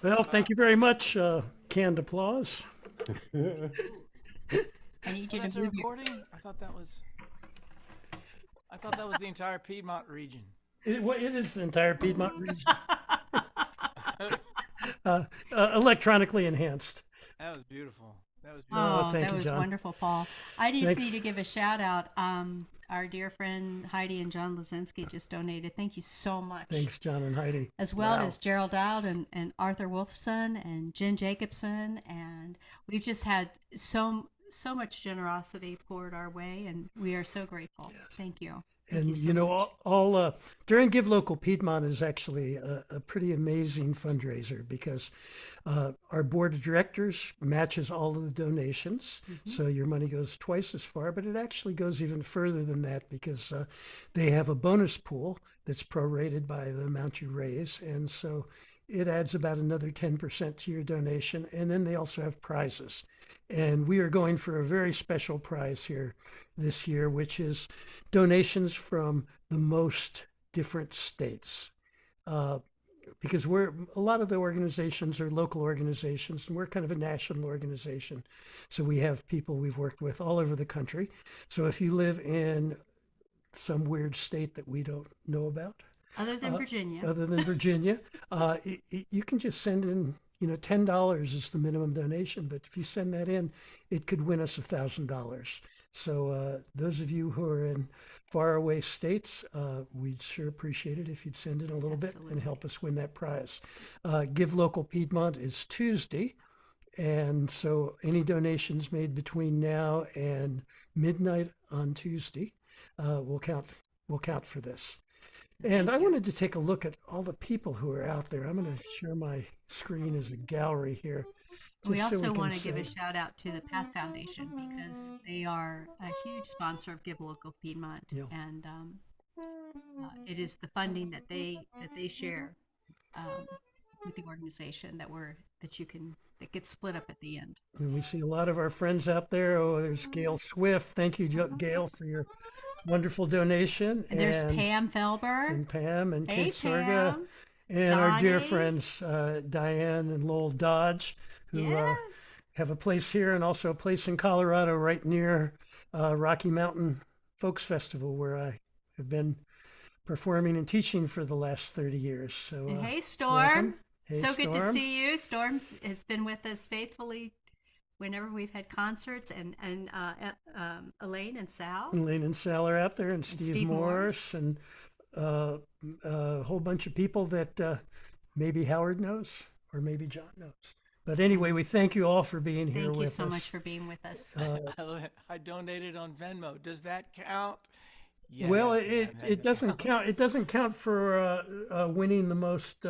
D: Well, thank you very much. Canned applause.
A: I need
B: Oh,
A: you
B: that's
A: to
B: a
A: move your.
B: recording? I thought that was the entire Piedmont region.
D: It is the entire Piedmont region, electronically enhanced.
B: That was beautiful. That was beautiful.
D: Oh,
A: Oh,
D: thank
A: that
D: you,
A: was
D: John.
A: wonderful, Paul. I just
D: Thanks.
A: need to give a shout out. Our dear friend Heidi and John Lazinski just donated. Thank you so much.
D: Thanks, John and Heidi.
A: As well
B: Wow.
A: as Gerald Dowd and Arthur Wolfson and Jen Jacobson. And we've just had so much generosity poured our way, and we are so grateful. Thank you. Thank
D: And
A: you so much.
D: all during Give Local Piedmont is actually a pretty amazing fundraiser because our board of directors matches all of the donations, so your money goes twice as far. But it actually goes even further than that because they have a bonus pool that's prorated by the amount you raise, and so it adds about another 10% to your donation. And then they also have prizes, and we are going for a very special prize here this year, which is donations from the most different states. Because a lot of the organizations are local organizations, and we're kind of a national organization. So we have people we've worked with all over the country. So if you live in some weird state that we don't know about,
A: Other than Virginia.
D: other than Virginia, you can just send in, $10 is the minimum donation. But if you send that in, it could win us $1,000. So those of you who are in faraway states, we'd sure appreciate it if you'd send in a little bit and help us win that prize. Give Local Piedmont is Tuesday. And so any donations made between now and midnight on Tuesday will count for this. And I wanted to take a look at all the people who are out there. I'm going to share my screen as a gallery here.
A: We
D: just so
A: also
D: can
A: want to give a
D: say-
A: shout out to the Path Foundation because they are a huge sponsor of Give Local Piedmont,
D: Yeah.
A: and it is the funding that they share with the organization that gets split up at the end.
D: And we see a lot of our friends out there. Oh, there's Gail Swift. Thank you, Gail, for your wonderful donation.
A: And there's Pam Felber.
D: And Pam and
A: Hey,
D: Kate Sorga.
A: Pam.
D: And our dear
A: Donnie.
D: friends, Diane and Lowell Dodge, who
A: Yes.
D: have a place here and also a place in Colorado right near Rocky Mountain Folks Festival, where I have been performing and teaching for the last 30 years. So,
A: And hey, Storm.
D: welcome. Hey,
A: So good to
D: Storm.
A: see you. Storm has been with us faithfully whenever we've had concerts, and Elaine and Sal.
D: Elaine and Sal are out there, and Steve Morse, and a whole bunch of people that maybe Howard knows or maybe John knows. But anyway, we thank you all for being here
A: Thank
D: with
A: you so
D: us.
A: much for being with us.
B: I love it. I donated on Venmo. Does that count? Yes.
D: Well,
B: Pam,
D: it doesn't count. It doesn't count for winning the most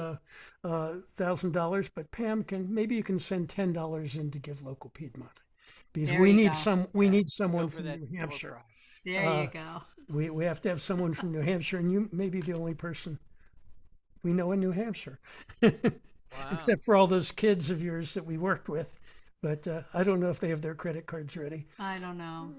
D: $1,000. But Pam, maybe you can send $10 in to Give Local Piedmont, because
A: There
D: we
A: you
D: need
A: go.
D: someone
B: Go for
D: from
B: that
D: New
B: double
D: Hampshire.
B: prize.
A: There you go.
D: We have to have someone from New Hampshire, and you may be the only person we know in New Hampshire,
B: Wow.
D: except for all those kids of yours that we worked with. But I don't know if they have their credit cards ready.
A: I don't know.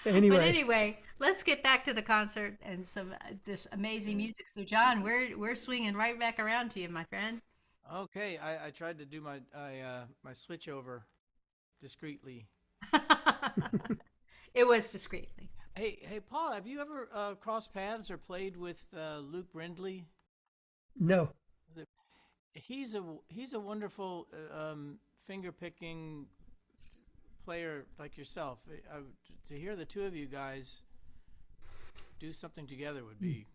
D: Anyway,
A: But anyway, let's get back to the concert and some this amazing music. So, John, we're swinging right back around to you, my friend.
B: Okay, I tried to do my switch over discreetly.
A: It was discreetly.
B: Hey, Paul, have you ever crossed paths or played with Luke Brindley?
D: no.
B: He's a wonderful finger picking player like yourself. To hear the two of you guys do something together would be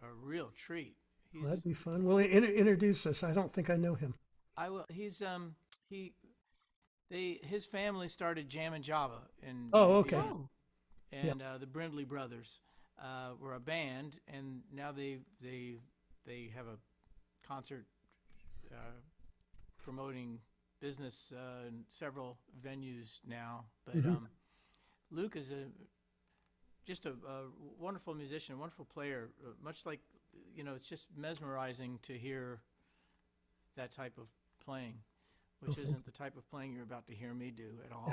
B: a real treat.
D: Well, that'd be fun. Well, introduce us. I don't think I know him.
B: I will. His family started Jam and Java in.
D: Oh, okay.
A: Oh,
B: And the Brindley brothers were a band, and now they have a concert promoting business in several venues now. But Luke is just a wonderful musician, a wonderful player. Much like, it's just mesmerizing to hear that type of playing, which isn't the type of playing you're about to hear me do at all.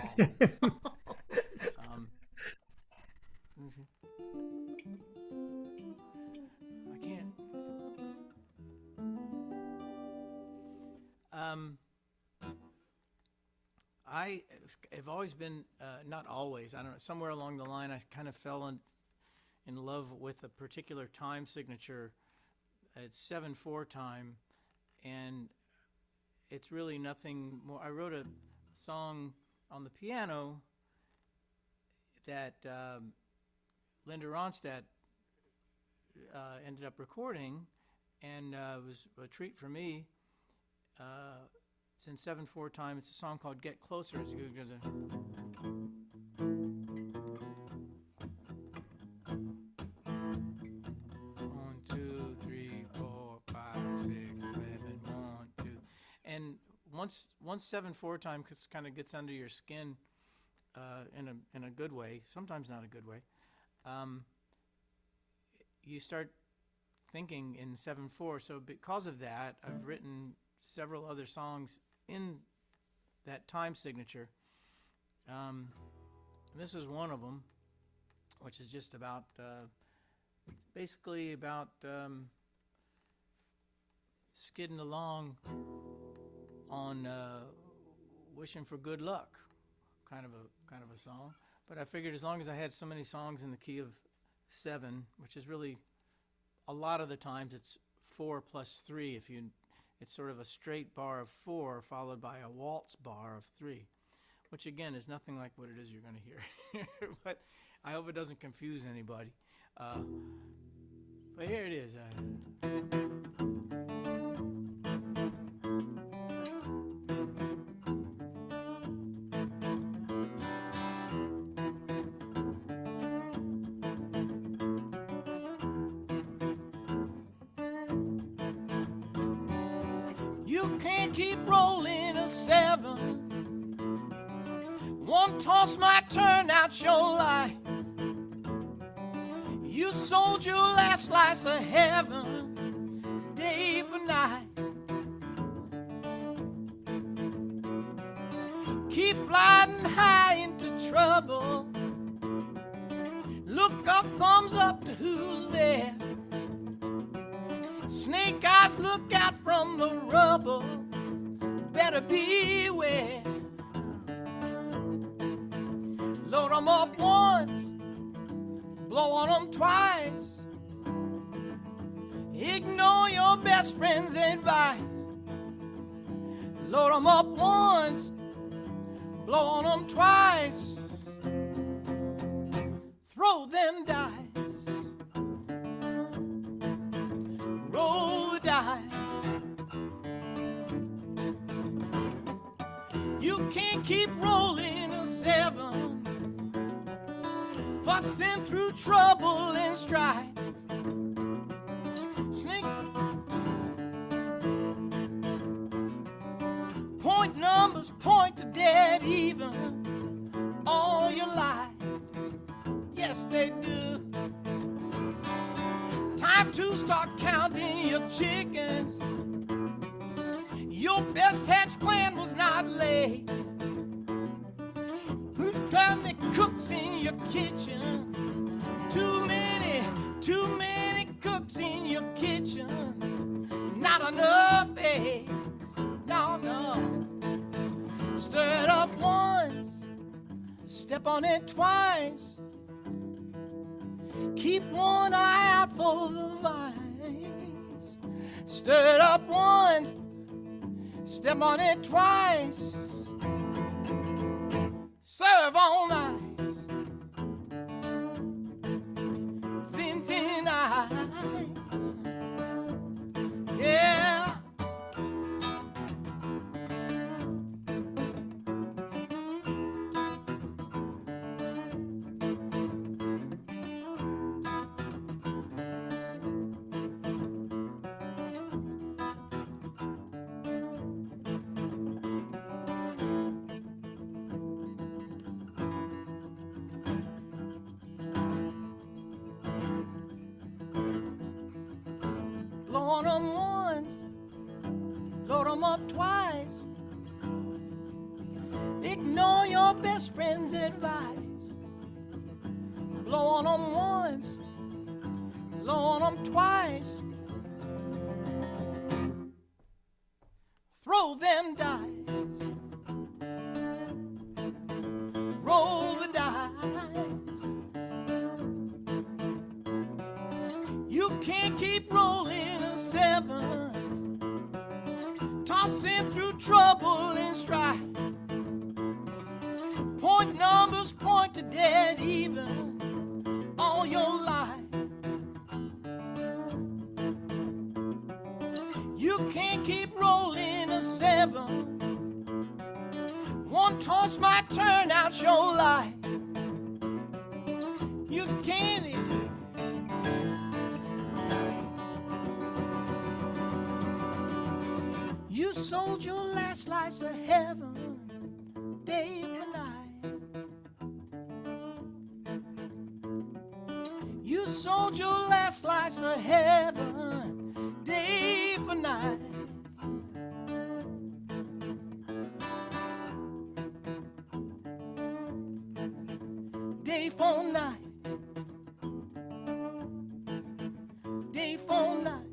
B: I can't. always been, not always, I don't know, somewhere along the line I kind of fell in love with a particular time signature. It's 7/4 time, and it's really nothing more. I wrote a song on the piano that Linda Ronstadt ended up recording, and it was a treat for me. It's in 7/4 time. It's a song called "Get Closer." As you go, 1, 2, 3, 4, 5, 6, 7, 1, 2, and once 7/4 time kind of gets under your skin, in a good way, sometimes not a good way, you start thinking in 7/4. So because of that, I've written several other songs in that time signature. This is one of them, which is just about, basically about skidding along on wishing for good luck, kind of a song. But I figured as long as I had so many songs in the key of 7, which is really a lot of the times it's 4 plus 3. It's sort of a straight bar of 4 followed by a waltz bar of 3, which again is nothing like what it is you're going to hear. But I hope it doesn't confuse anybody. But here it is. You can't keep rolling a 7. One toss might turn out your life. You sold your last slice of heaven, day for night. Keep gliding high into trouble. Look up, thumbs up to who's there. Snake eyes, look out from the rubble. Better beware. Load 'em up once, blow on 'em twice. Ignore your best friend's advice. Load 'em up once, blow on 'em twice. Throw them dice. Roll the dice. You can't keep rolling a 7, fussing through trouble and strife. Snake point numbers point to dead even all your life. Yes, they do. Time to start counting your chickens. Your best hatch plan was not laid. Put down the cooks in your kitchen. Too many cooks in your kitchen. Not enough eggs. No, no. Stir it up once. Step on it twice. Keep one eye out for the vines. Stir it up once. Step on it twice. Serve on ice. Thin ice. Yeah. Load 'em once, load 'em up twice. Ignore your best friend's advice. Blow on 'em once, blow on 'em twice. Throw them dice. to dead even all your life. You can't keep rolling a 7. One toss might turn out your life. You can't. You sold your last slice of heaven, day for night. You sold your last slice of heaven, day for night. Day for night. Day for night.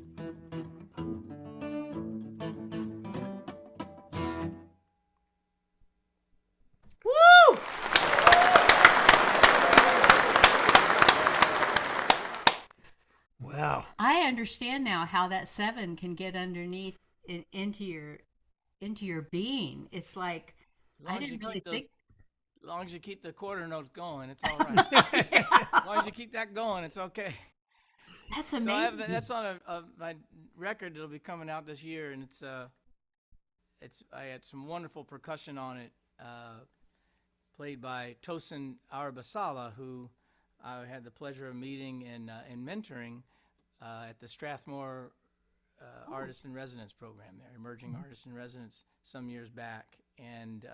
A: Woo!
D: Wow.
A: I understand now how that 7 can get underneath into your being. It's like I didn't really think.
B: As long as you keep the quarter notes going, it's all right. As long as you keep that going, it's okay.
A: That's
B: So
A: amazing.
B: that's on my record that'll be coming out this year, and I had some wonderful percussion on it, played by Tosin Arabasala, who I had the pleasure of meeting and mentoring at the Strathmore Artist in Residence program there, Emerging Artist in Residence, some years back, and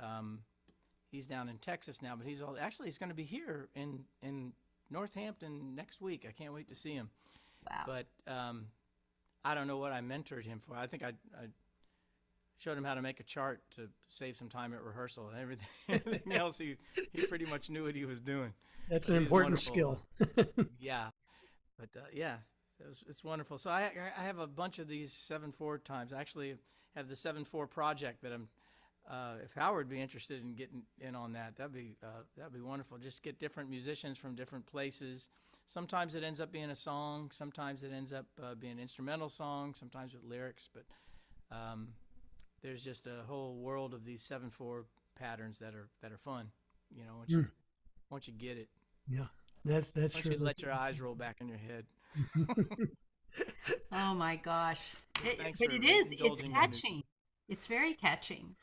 B: he's down in Texas now, but he's going to be here in Northampton next week. I can't wait to see him.
A: Wow.
B: But I don't know what I mentored him for. I think I showed him how to make a chart to save some time at rehearsal, and everything else he pretty much knew what he was doing.
D: That's
B: So
D: an
B: he's
D: important
B: wonderful.
D: skill.
B: Yeah, but yeah, it's wonderful. So I have a bunch of these 7/4 times. I actually have the 7/4 project that I'm. If Howard would be interested in getting in on that, that'd be wonderful. Just get different musicians from different places. Sometimes it ends up being a song. Sometimes it ends up being an instrumental song. Sometimes with lyrics. But there's just a whole world of these 7/4 patterns that are fun. You know, once you get it.
D: Yeah, that's
B: Once
D: really
B: you let your eyes roll back in your head.
A: Oh my gosh.
B: Thanks
A: But
B: for
A: it is. It's
B: indulging me in this.
A: catching. It's very catching.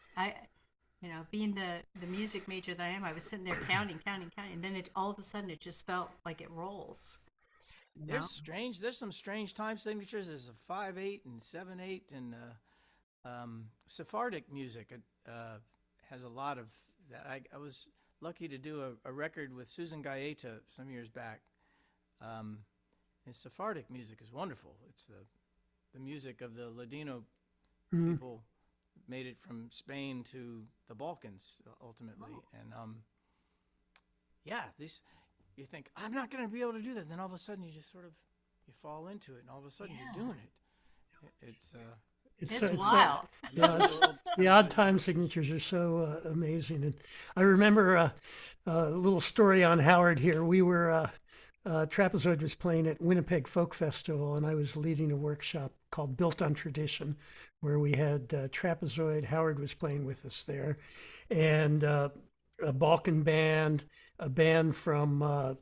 A: Being the music major that I am, I was sitting there counting, and then all of a sudden it just felt like it rolls. You know?
B: There's some strange time signatures. There's a 5/8 and 7/8, and Sephardic music has a lot of that. I was lucky to do a record with Susan Gaeta some years back. And Sephardic music is wonderful. It's the music of the Ladino people, made it from Spain to the Balkans ultimately. And you think I'm not going to be able to do that, and then all of a sudden you fall into it, and all of a sudden you're doing it.
A: It's wild.
D: The odd time signatures are so amazing. And I remember a little story on Howard here. We were Trapezoid was playing at Winnipeg Folk Festival, and I was leading a workshop called Built on Tradition, where we had Trapezoid. Howard was playing with us there, and a Balkan band, a band from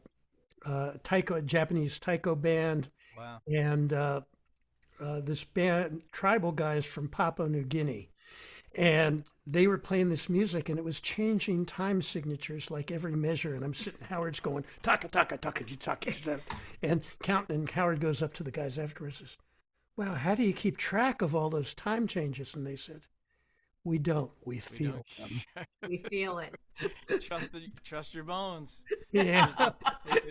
D: taiko, a Japanese taiko band,
B: Wow.
D: and this band, tribal guys from Papua New Guinea. And they were playing this music, and it was changing time signatures like every measure. And I'm sitting, Howard's going, taka, taka, taka, taka, and counting. And Howard goes up to the guys afterwards and says, wow, how do you keep track of all those time changes? And they said, we don't, we feel them.
A: We feel it.
B: Trust your bones.
D: Yeah.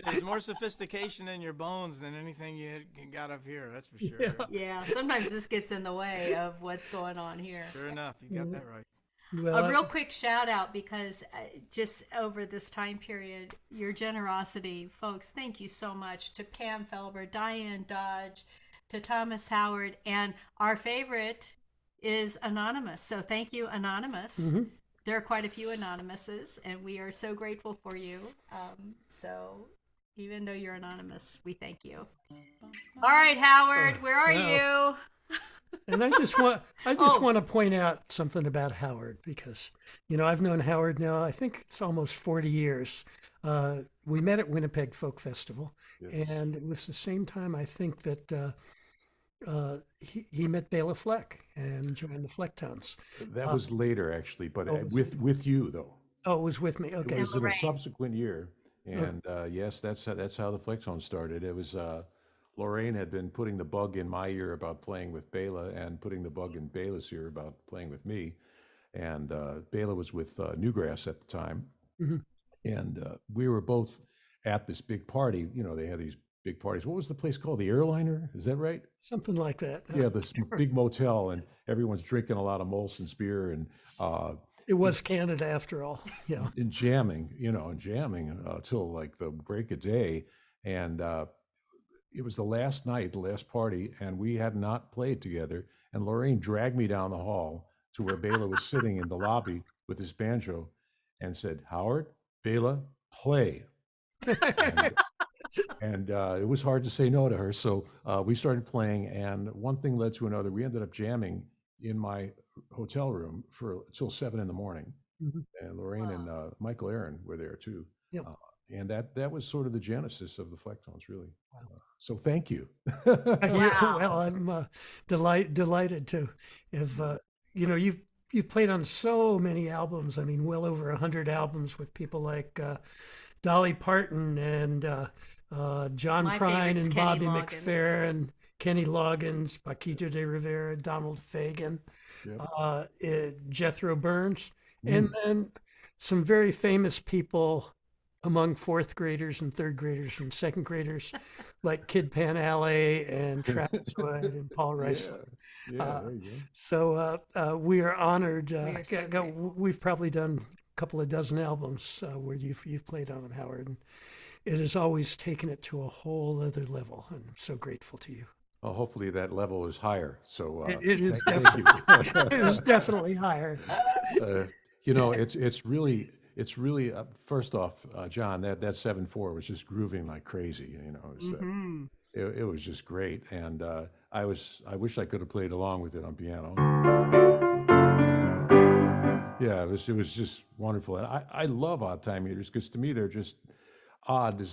B: There's more sophistication in your bones than anything you got up here. That's for sure.
D: Yeah.
A: Yeah, sometimes this gets in the way of what's going on here.
B: Sure enough, you got that right.
D: Well,
A: A real quick shout out, because just over this time period, your generosity, folks, thank you so much to Pam Felber, Diane Dodge, to Thomas Howard, and our favorite is Anonymous. So thank you, Anonymous. There are quite a few Anonymouses, and we are so grateful for you. So even though you're anonymous, we thank you. All right, Howard, where are you?
D: And I just want to point out something about Howard because, I've known Howard now, I think it's almost 40 years. We met at Winnipeg Folk Festival,
C: Yes.
D: and it was the same time I think that he met Bela Fleck and joined the Flecktones.
C: That was later, actually, but
D: Oh, was
C: with you though.
D: Oh, it was with me.
C: It
D: Okay.
C: was in a
A: Lorraine.
C: subsequent year, and yes, that's how the Flecktones started. It was Lorraine had been putting the bug in my ear about playing with Bela, and putting the bug in Bela's ear about playing with me. And Bela was with Newgrass at the time,
D: Mhm.
C: and we were both at this big party. They had these big parties. What was the place called? The Airliner? Is that right?
D: Something like that.
C: Yeah, this big motel, and everyone's drinking a lot of Molson's beer and
D: It was Canada after all. Yeah.
C: jamming, till like the break of day. And it was the last night, the last party, and we had not played together. And Lorraine dragged me down the hall to where Bela was sitting in the lobby with his banjo and said, "Howard, Bela, play." And, it was hard to say no to her. So we started playing, and one thing led to another. We ended up jamming in my hotel room till 7 in the morning.
D: Mhm.
C: And Lorraine and Michael Aaron were there too.
D: Yep.
C: And that was sort of the genesis of the Flecktones, really. So thank you.
D: Yeah, well, I'm delighted to have, you've played on so many albums. I mean, well over 100 albums with people like Dolly Parton and John
A: My
D: Prine
A: favorite's
D: and
A: Kenny
D: Bobby
A: Loggins.
D: McFerrin, Kenny Loggins, Paquito de Rivera, Donald Fagen,
C: Yep.
D: Jethro Burns, and then some very famous people among fourth graders and third graders and second graders, like Kid Panale and Travis Wood and Paul Reisler.
C: Yeah, there you go.
D: So we are honored.
A: are so grateful.
D: We've probably done a couple of dozen albums where you've played on them, Howard. And it has always taken it to a whole other level, and I'm so grateful to you.
C: Well, hopefully that level is higher. So
D: It is
C: thank
D: definitely
C: you.
D: it is definitely higher.
C: It's really first off, John, that 7/4 was just grooving like crazy. It was just great, and I wish I could have played along with it on piano. Yeah, it was just wonderful, and I love odd time meters because to me they're just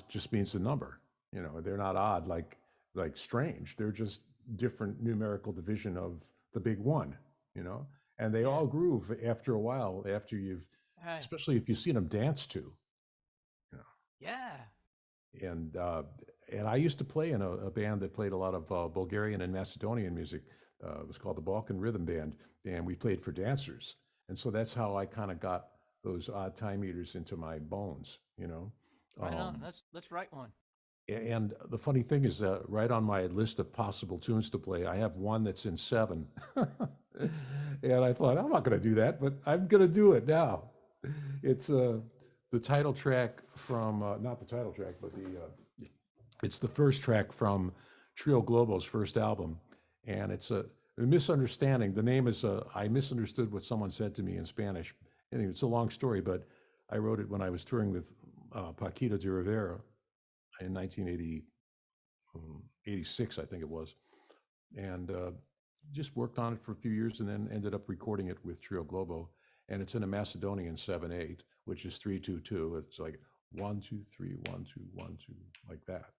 C: just means the number. They're not odd like strange. They're just different numerical division of the big one. And they all groove after a while, after
B: Right.
C: especially if you've seen them dance too.
B: Yeah.
C: And I used to play in a band that played a lot of Bulgarian and Macedonian music. It was called the Balkan Rhythm Band, and we played for dancers. And so that's how I kind of got those odd time meters into my bones.
B: Right on. Let's write one.
C: And the funny thing is, right on my list of possible tunes to play, I have one that's in 7. And I thought, I'm not going to do that, but I'm going to do it now. It's the title track from, not the title track, but it's the first track from Trio Globo's first album. And it's a misunderstanding. The name is, I misunderstood what someone said to me in Spanish. Anyway, it's a long story, but I wrote it when I was touring with Paquito de Rivera in 1986, I think it was, and just worked on it for a few years, and then ended up recording it with Trio Globo, and it's in a Macedonian 7/8, which is 3/2/2. It's like 1 2 3 1 2 1 2, like that.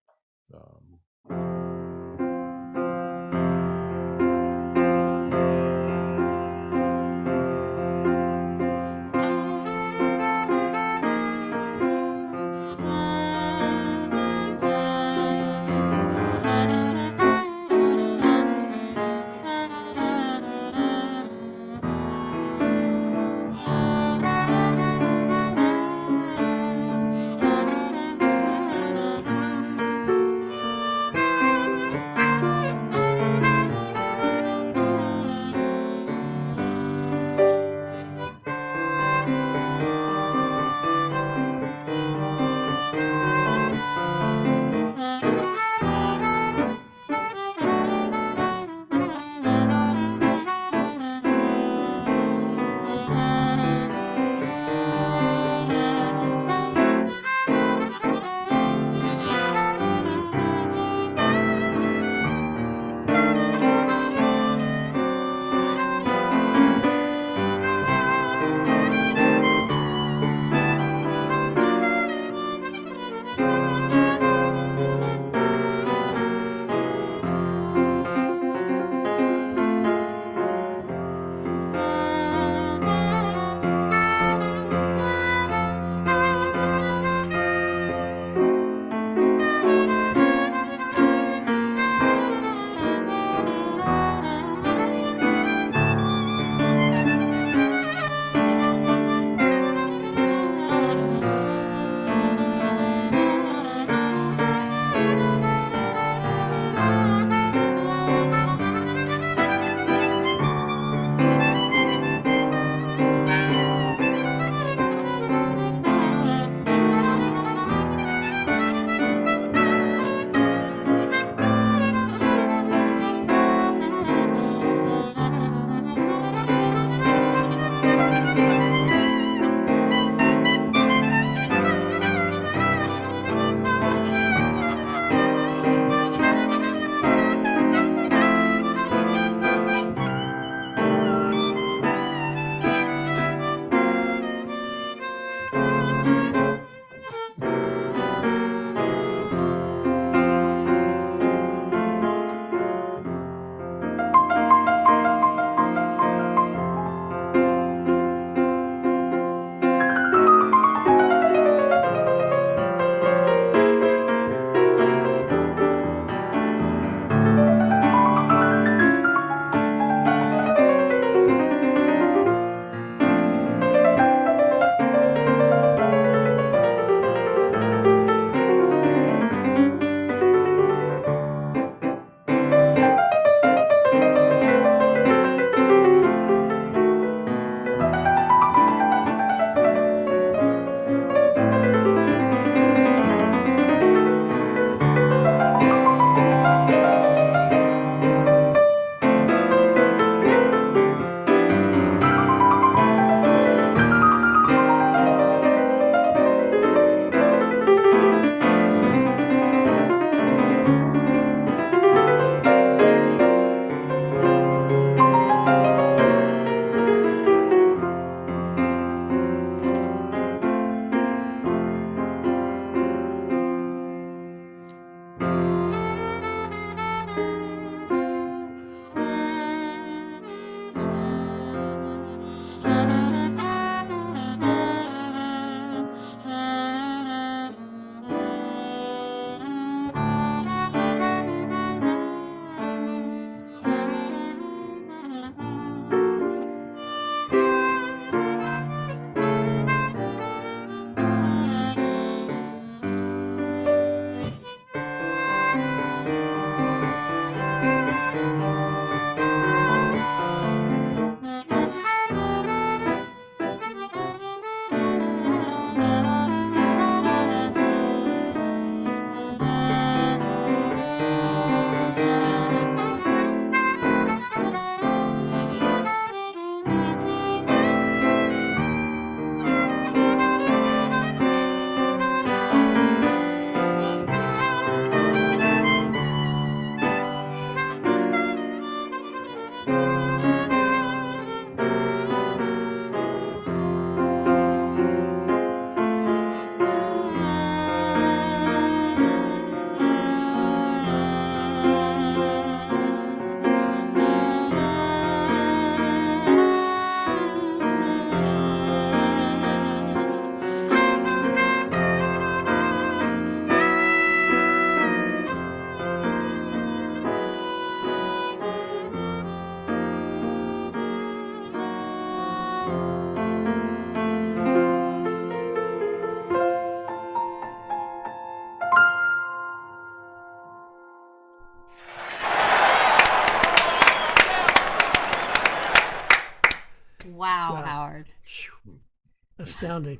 D: Astounding.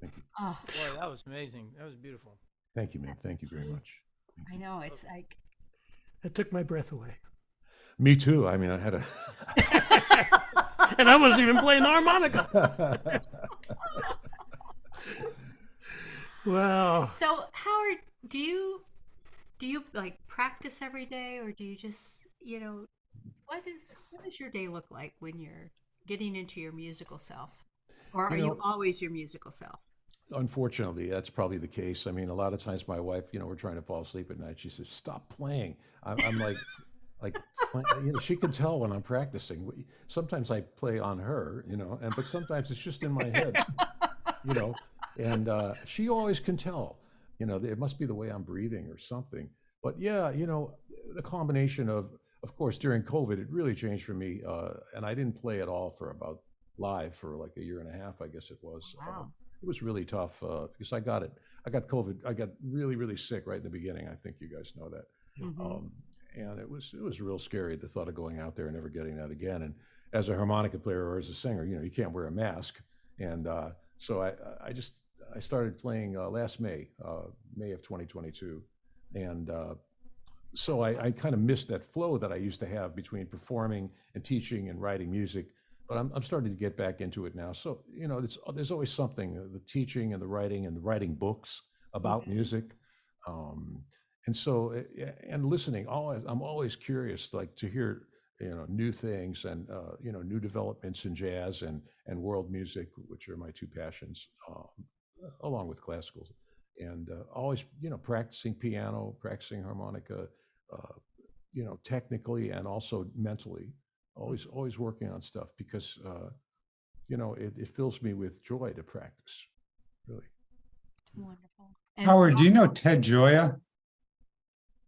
C: Thank you.
A: Oh,
B: Boy, that was amazing. That was beautiful.
C: Thank you, ma'am. Thank you very much.
A: I know. It's like,
D: It took my breath away.
C: Me too. I mean, I had a.
D: And I wasn't even playing the harmonica. Wow.
A: so Howard, do you like practice every day, or do you just, what does your day look like when you're getting into your musical self? Or are
C: You
A: you
C: know-
A: always your musical self?
C: Unfortunately, that's probably the case. I mean, a lot of times my wife, we're trying to fall asleep at night. She says, "Stop playing." I'm like, she can tell when I'm practicing. Sometimes I play on her, but sometimes it's just in my head, you know, and she always can tell. It must be the way I'm breathing or something. But yeah, the combination of course, during COVID, it really changed for me, and I didn't play at all for about live for like a year and a half, I guess it was.
A: Wow.
C: It was really tough because I got it. I got COVID. I got really, really sick right in the beginning. I think you guys know that. And it was real scary, the thought of going out there and never getting that again. And as a harmonica player or as a singer, you can't wear a mask. And so I started playing last May, May of 2022, and so I kind of missed that flow that I used to have between performing and teaching and writing music. But I'm starting to get back into it now. So there's always something, the teaching and the writing books about music. And so, and listening, I'm always curious, like to hear, new things and, new developments in jazz and world music, which are my two passions, along with classical. And always, practicing piano, practicing harmonica, technically and also mentally, always working on stuff because, it fills me with joy to practice, really.
A: Wonderful. And
E: Howard, do you know Ted Gioia?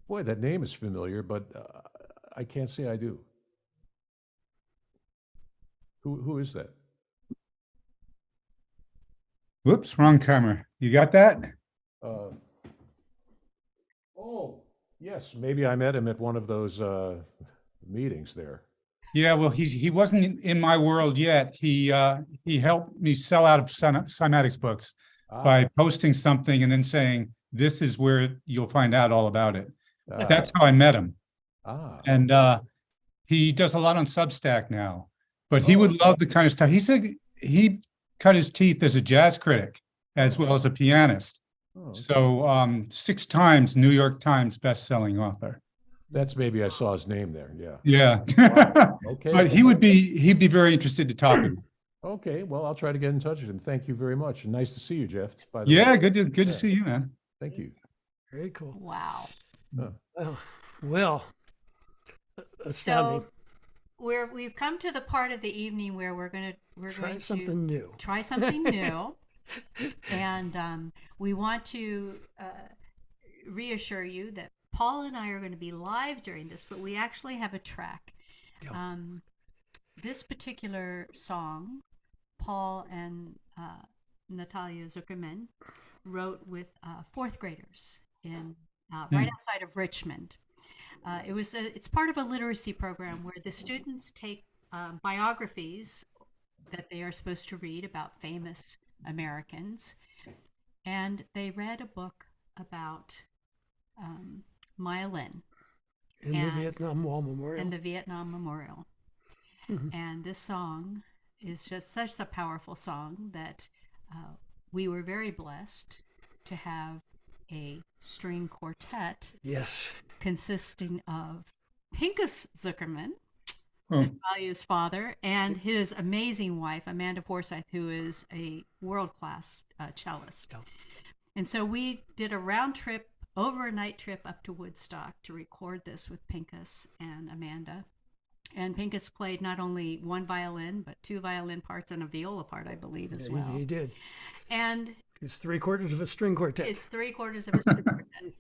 C: Boy, that name is familiar, but I can't say I do. Who is that?
E: Whoops, wrong camera. You got that?
C: Oh, yes, maybe I met him at one of those meetings there.
E: Yeah, well, he wasn't in my world yet. He helped me sell out of cymatics books by posting something and then saying, "This is where you'll find out all about it." That's how I met him. And he does a lot on Substack now, but he would love the kind of stuff. He said he cut his teeth as a jazz critic as well as a pianist.
C: Oh, okay.
E: So 6 times New York Times best-selling author.
C: That's maybe I saw his name there. Yeah.
E: Yeah.
C: Wow. Okay.
E: But he'd be very interested to talk with you.
C: Okay. Well, I'll try to get in touch with him. Thank you very much. And nice to see you, Jeff. By the
E: Yeah,
C: way.
E: good to
C: Yeah.
E: see you, man.
C: Thank you.
D: Very cool.
A: wow.
D: Well, astounding.
A: So we've come to the part of the evening where we're going
D: Try
A: to
D: something new.
A: try something new, and we want to reassure you that Paul and I are going to be live during this, but we actually have a track.
D: Yeah.
A: This particular song, Paul and Natalia Zuckerman wrote with 4th graders in right outside of Richmond. It's part of a literacy program where the students take biographies that they are supposed to read about famous Americans, and they read a book about Maya Lin
D: In the Vietnam War Memorial.
A: and the Vietnam Memorial. And this song is just such a powerful song that we were very blessed to have a string quartet
D: Yes.
A: consisting of Pincus Zuckerman,
E: Oh.
A: Natalia's father, and his amazing wife, Amanda Forsyth, who is a world-class cellist.
D: Yeah.
A: And so we did a round trip, overnight trip up to Woodstock to record this with Pincus and Amanda. And Pincus played not only 1 violin, but 2 violin parts and a viola part, I believe, as well.
D: He did.
A: And
D: It's 3/4 of a string quartet.
A: it's 3/4 of a string quartet.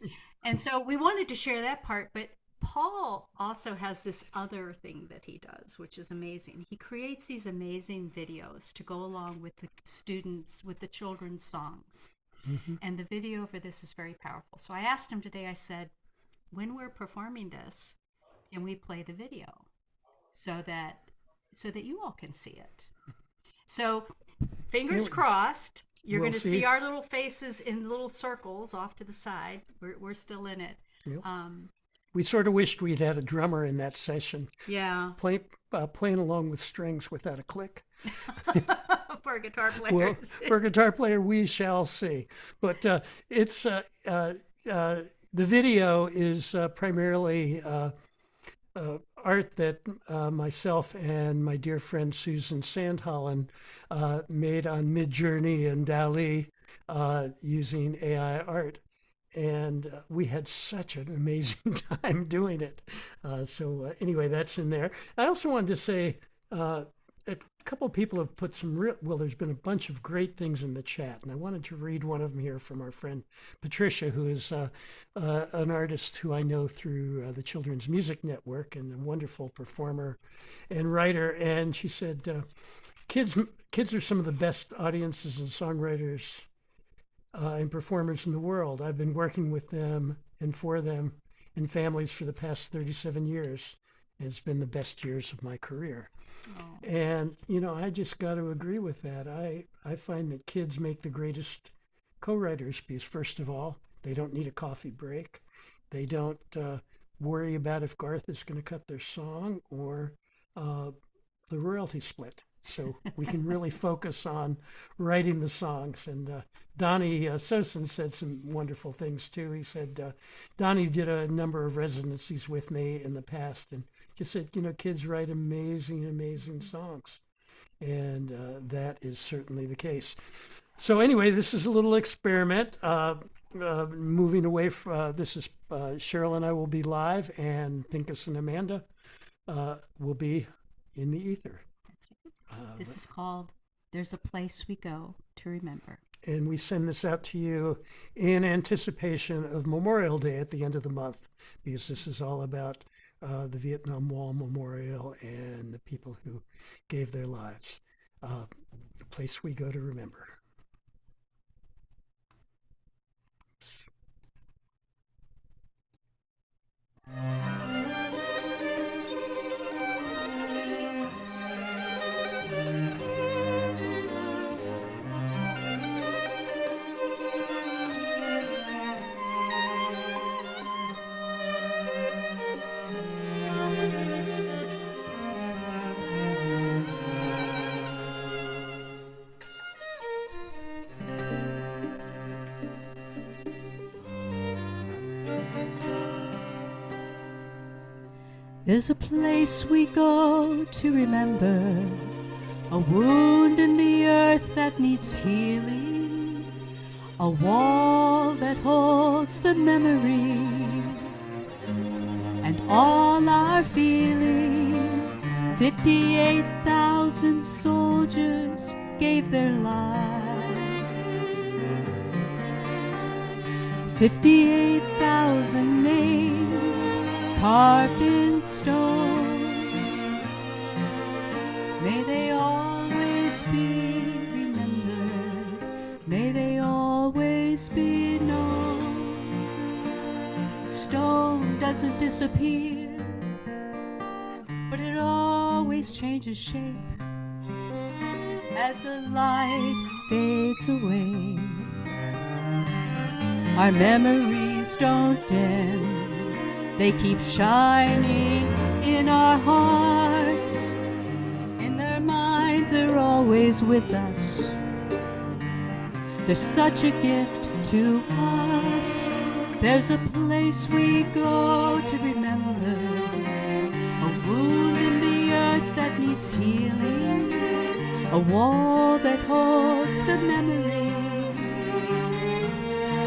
A: And so we wanted to share that part, but Paul also has this other thing that he does, which is amazing. He creates these amazing videos to go along with the students, with the children's songs. And the video for this is very powerful. So I asked him today, I said, when we're performing this, can we play the video so that you all can see it? So Fingers crossed. You're
D: We'll
A: going to
D: see.
A: see our little faces in little circles off to the side. We're still in it.
D: Yep. We sort of wished we'd had a drummer in that session,
A: Yeah.
D: playing along with strings without a click.
A: For guitar
D: Well,
A: players.
D: for a guitar player, we shall see. But it's the video is primarily art that myself and my dear friend Susan Sandholland made on Midjourney and DALL-E using AI art. And we had such an amazing time doing it. So anyway, that's in there. I also wanted to say a couple of people have put some well, there's been a bunch of great things in the chat, and I wanted to read one of them here from our friend Patricia, who is an artist who I know through the Children's Music Network and a wonderful performer and writer. And she said, kids are some of the best audiences and songwriters and performers in the world. I've been working with them and for them in families for the past 37 years. It's been the best years of my career. Oh. And, you know, I just got to agree with that. I find that kids make the greatest co-writers because, first of all, they don't need a coffee break. They don't worry about if Garth is going to cut their song or the royalty split. So we can really focus on writing the songs. And Donnie Sosin said some wonderful things too. He said, Donnie did a number of residencies with me in the past and just said, you know, kids write amazing, amazing songs. And that is certainly the case. So anyway, this is a little experiment. Moving away from, this is Cheryl and I will be live, and Pincus and Amanda will be in the ether.
A: This is called There's a Place We Go to Remember.
D: And we send this out to you in anticipation of Memorial Day at the end of the month, because this is all about the Vietnam Wall Memorial and the people who gave their lives. A place we go to remember.
A: There's a place we go to remember, a wound in the earth that needs healing, a wall that holds the memories and all our feelings. 58,000 soldiers gave their lives. 58,000 names carved in stone. May they always be remembered. May they always be known. Stone doesn't disappear, but it always changes shape as the light fades away. Our memories don't dim, they keep shining in our hearts, and their minds are always with us. They're such a gift to us. There's a place we go to remember, a wound in the earth that needs healing, a wall that holds the memory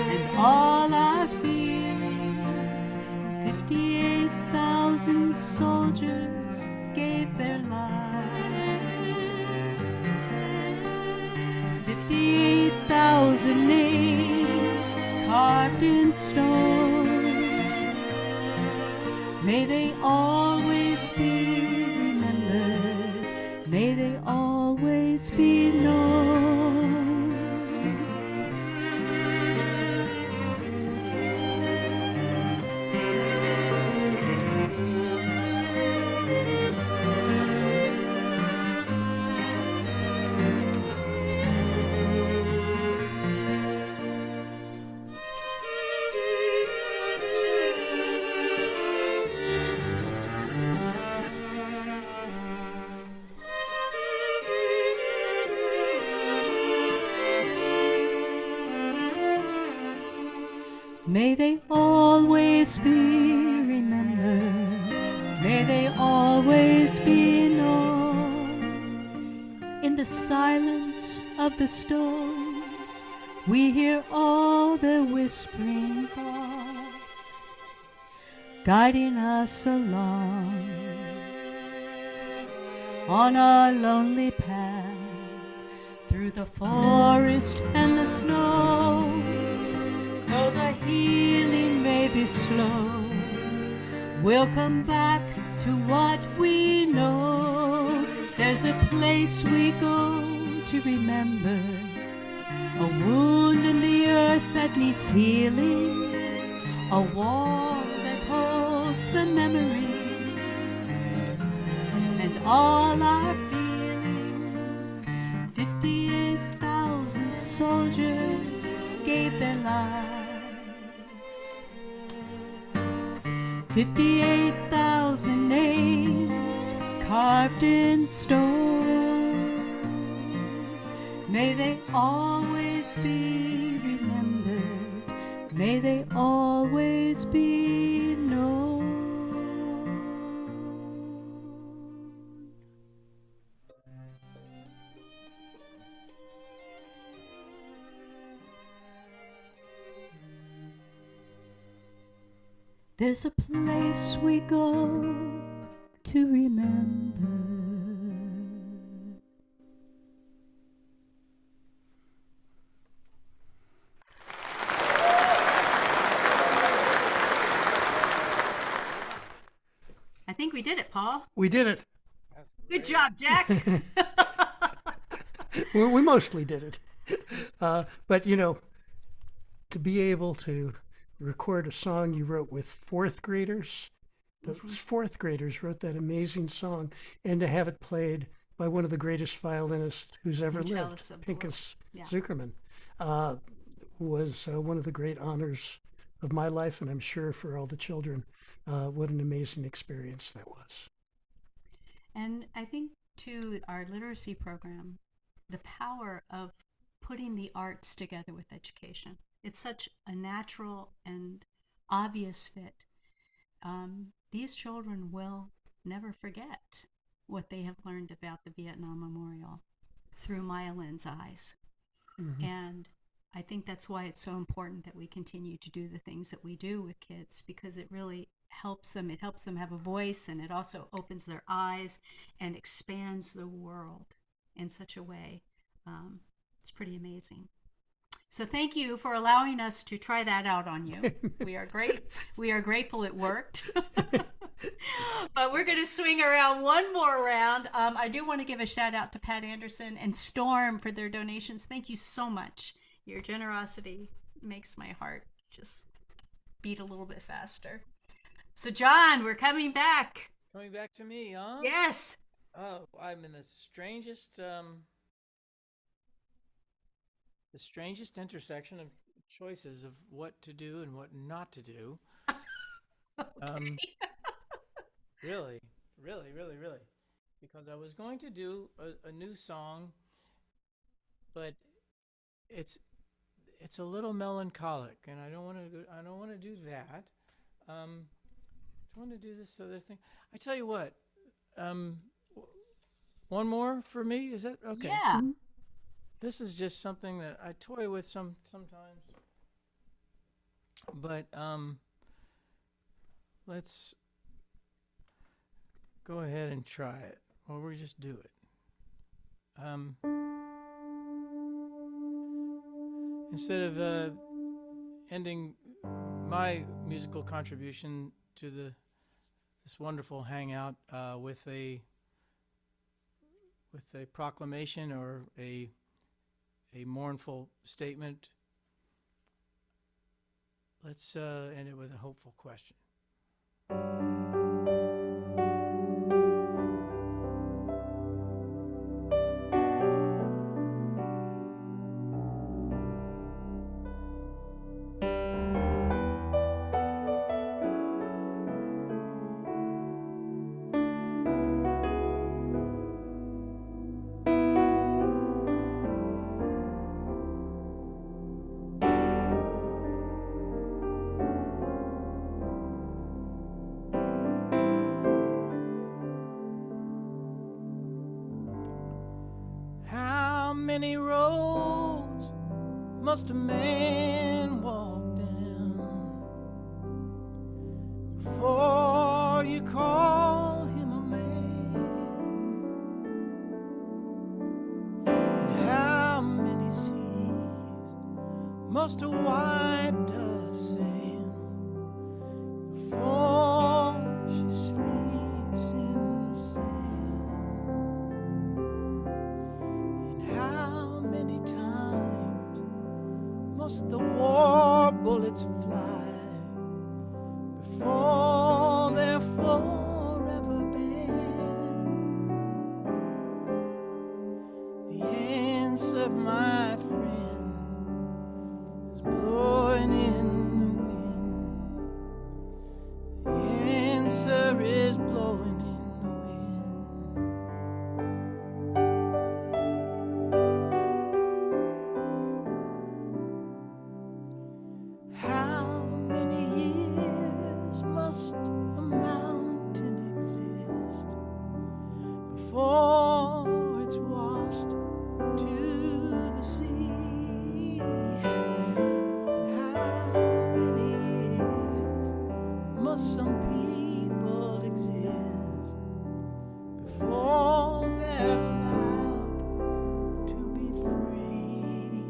A: and all our feelings. 58,000 soldiers gave their lives. 58,000 names carved in stone. May they always be remembered. May they always be known. May they always be remembered. May they always be known. In the silence of the stones, we hear all their whispering thoughts, guiding us along on our lonely path through the forest and the snow. Though the healing may be slow, we'll come back to what we know. There's a place we go to remember, a wound in the earth that needs healing, a wall that holds the memories and all our feelings. 58,000 soldiers gave their lives. 58,000 names carved in stone. May they always be remembered. May they always be known. There's a place we go to remember. I think we did it, Paul.
D: We did it.
A: Good job, Jack.
D: We mostly did it. But, you know, to be able to record a song you wrote with fourth graders, those fourth graders wrote that amazing song, and to have it played by one of the greatest violinists who's ever
A: And
D: lived,
A: cellist of the
D: Pinchas
A: world. Yeah.
D: Zuckerman, was one of the great honors of my life, and I'm sure for all the children. What an amazing experience that was.
A: And I think, too, our literacy program, the power of putting the arts together with education. It's such a natural and obvious fit. These children will never forget what they have learned about the Vietnam Memorial through Maya Lin's eyes.
D: Mm-hmm.
A: And I think that's why it's so important that we continue to do the things that we do with kids, because it really helps them. It helps them have a voice, and it also opens their eyes and expands the world in such a way. It's pretty amazing. So thank you for allowing us to try that out on you. We are great. We are grateful it worked. But we're going to swing around one more round. I do want to give a shout out to Pat Anderson and Storm for their donations. Thank you so much. Your generosity makes my heart just beat a little bit faster. So John, we're coming back.
B: Coming back to me, huh?
A: Yes.
B: Oh, I'm in the strangest intersection of choices of what to do and what not to do. Really, because I was going to do a new song, but it's a little melancholic, and I don't want to do that. I want to do this other thing. I tell you what, one more for me, is that okay?
A: Yeah.
B: This is just something that I toy with sometimes, but let's go ahead and try it, or we just do it. Instead of ending my musical contribution to this wonderful hangout with a proclamation or a mournful statement, let's end it with a hopeful question. many roads must a man walk down before you call him a man? And how many seas must a white dove sail before she sleeps in the sand? And how many times must the war bullets fly before they're forever banned? The answer, my friend, is blowing in the wind. The answer is blowing in the wind. How many years must a mountain exist before it's washed to the sea? And how many years must some people exist before they're allowed to be free?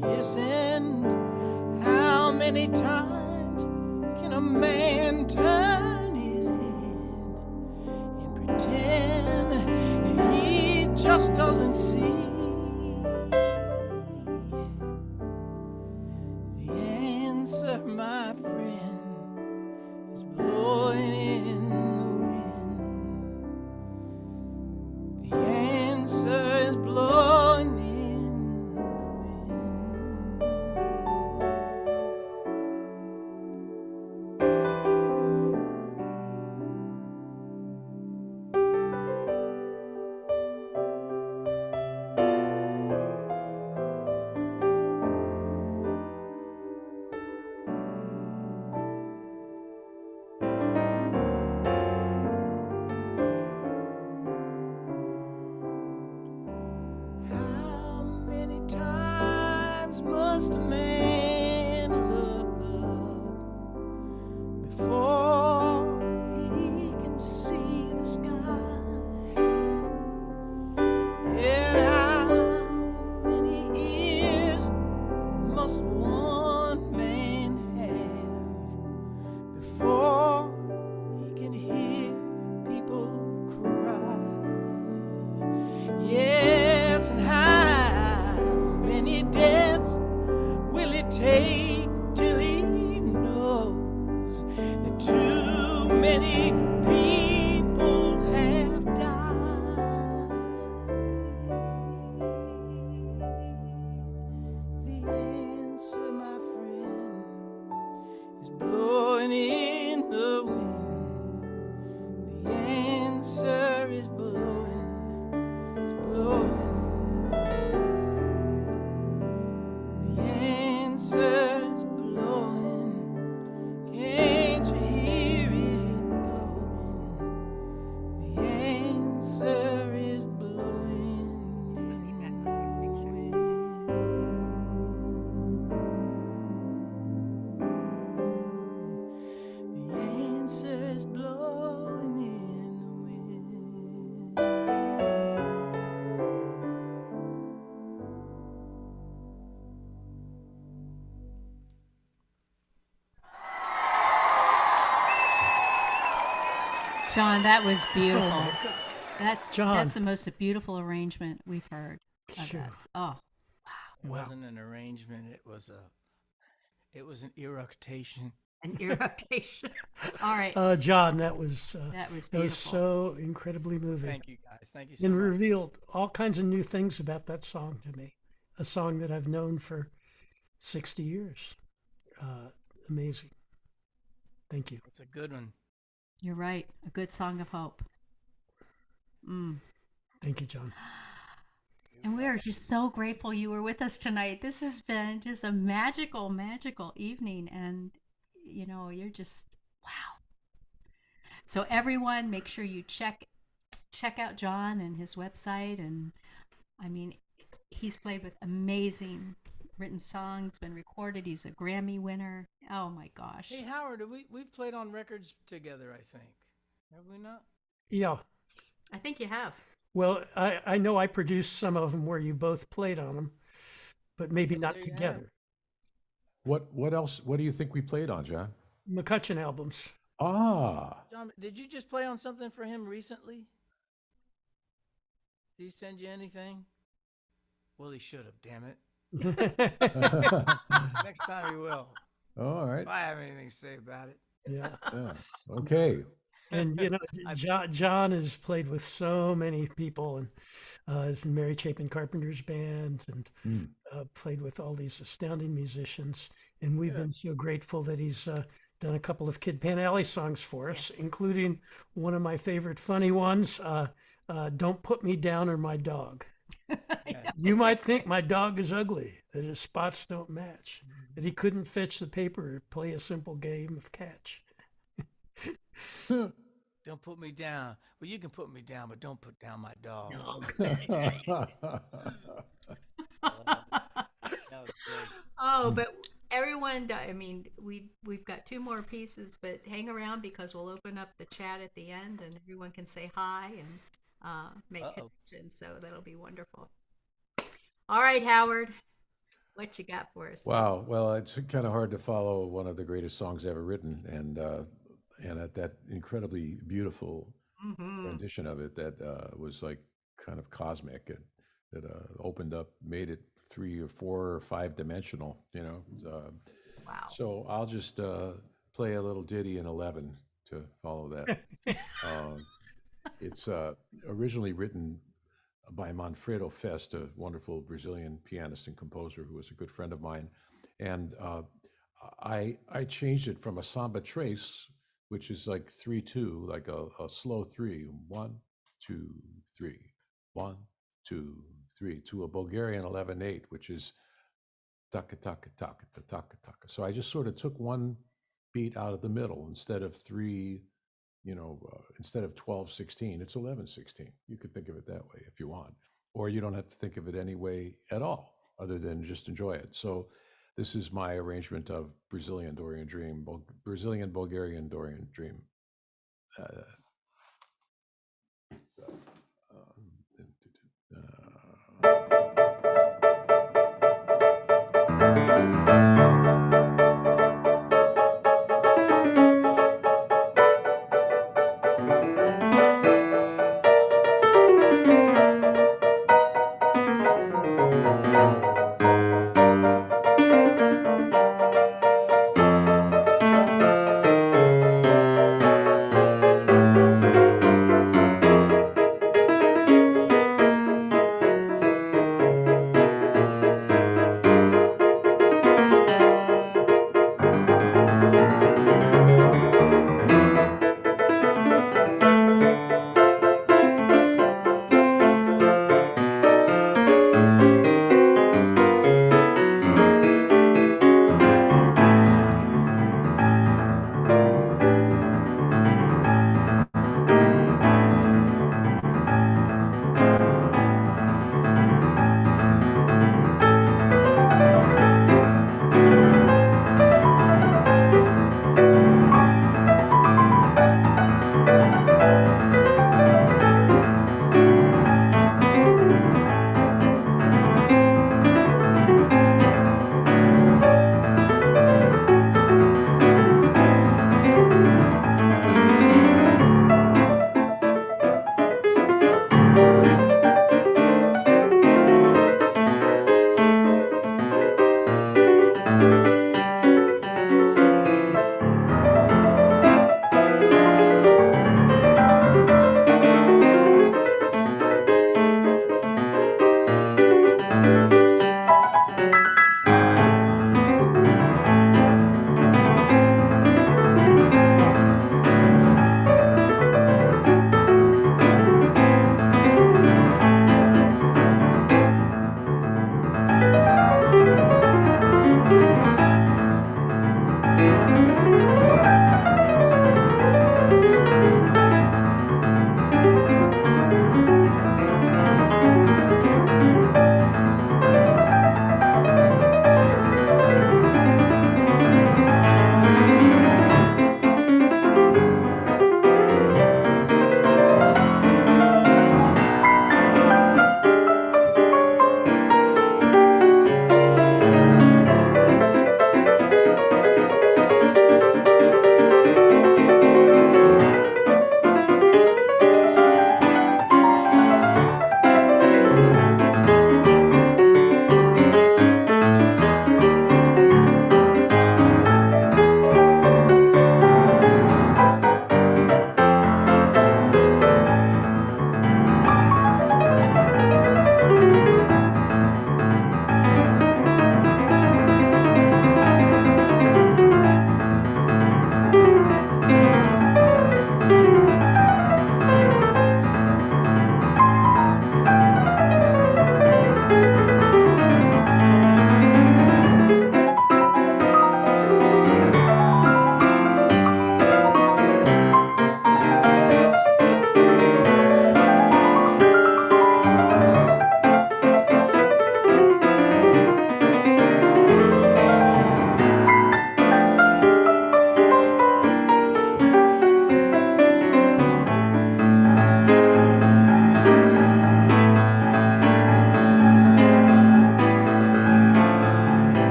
B: Yes, and how many times can a man turn his head and pretend that he just doesn't see? The answer, my friend, is blowing in the wind. The answer is blowing in the How many times must a man look up before he can see the sky? And how many ears must one man have before he can hear people cry? Yes, and how many deaths will it take till he knows that too many people have died? The answer, my friend, is blowing in the wind. The answer is blowing, it's blowing. The answer is blowing. Can't you hear it blowing? The answer is blowing in the wind. The answer is blowing in the wind.
A: John, that was beautiful.
D: Oh my God.
A: That's
D: John.
A: that's the most beautiful arrangement we've heard of
D: Sure.
A: that. Oh,
B: It
D: Wow.
B: wasn't an arrangement, it was an eructation.
A: an irritation. All right,
D: John, that was
A: that was
D: that was
A: beautiful.
D: so incredibly moving,
B: Thank you guys. Thank you so
D: and
B: much.
D: revealed all kinds of new things about that song to me. A song that I've known for 60 years. Amazing. Thank you.
B: It's a good one.
A: You're right. A good song of hope.
D: Thank you, John.
A: And we are just so grateful you were with us tonight. This has been just a magical, magical evening. And, you know, you're just, wow. So everyone, make sure you check out John and his website and I mean, he's played with amazing written songs, been recorded. He's a Grammy winner. Oh my gosh.
B: Hey Howard, we've played on records together, I think. Have we not?
D: Yeah.
A: I think you have.
D: Well, I know I produced some of them where you both played on them, but maybe not
B: There you have
D: together.
C: What else? What do you think we played on, John?
D: McCutcheon albums.
C: Ah,
B: John, did you just play on something for him recently? Did he send you anything? Well, he should have, damn it. Next time he will.
C: all right.
B: If I have anything to say about it.
D: Yeah.
C: Yeah. Okay.
D: And you know, John has played with so many people, and is in Mary Chapin Carpenter's band, and
C: Hmm.
D: played with all these astounding musicians. And we've been so grateful that he's done a couple of Kid Pan Alley songs for us,
A: Yes.
D: including one of my favorite funny ones, "Don't Put Me Down or My Dog." You might think my dog is ugly, that his spots don't match, that he couldn't fetch the paper or play a simple game of catch.
B: Don't put me down. Well, you can put me down, but don't put down my dog. That was great.
A: Oh, but everyone, I mean, we've got two more pieces, but hang around because we'll open up the chat at the end and everyone can say hi and make connections. So that'll be wonderful. All right, Howard, what you got for us?
C: Wow. Well, it's kind of hard to follow one of the greatest songs ever written, and at that incredibly beautiful rendition of it that was like kind of cosmic, and that opened up, made it 3 or 4 or 5 dimensional. You know.
A: Wow.
C: So I'll just play a little ditty in 11 to follow that. It's originally written by Manfredo Fest, a wonderful Brazilian pianist and composer who was a good friend of mine. And I changed it from a samba trace, which is like 3-2, like a slow 3, 1, 2, 3, 1, 2, 3, to a Bulgarian 11/8, which is taka taka taka taka taka. So I just sort of took one beat out of the middle instead of 3. Instead of 12/16, it's 11/16. You could think of it that way if you want, or you don't have to think of it any way at all, other than just enjoy it. So this is my arrangement of Brazilian Dorian Dream, Brazilian Bulgarian Dorian Dream.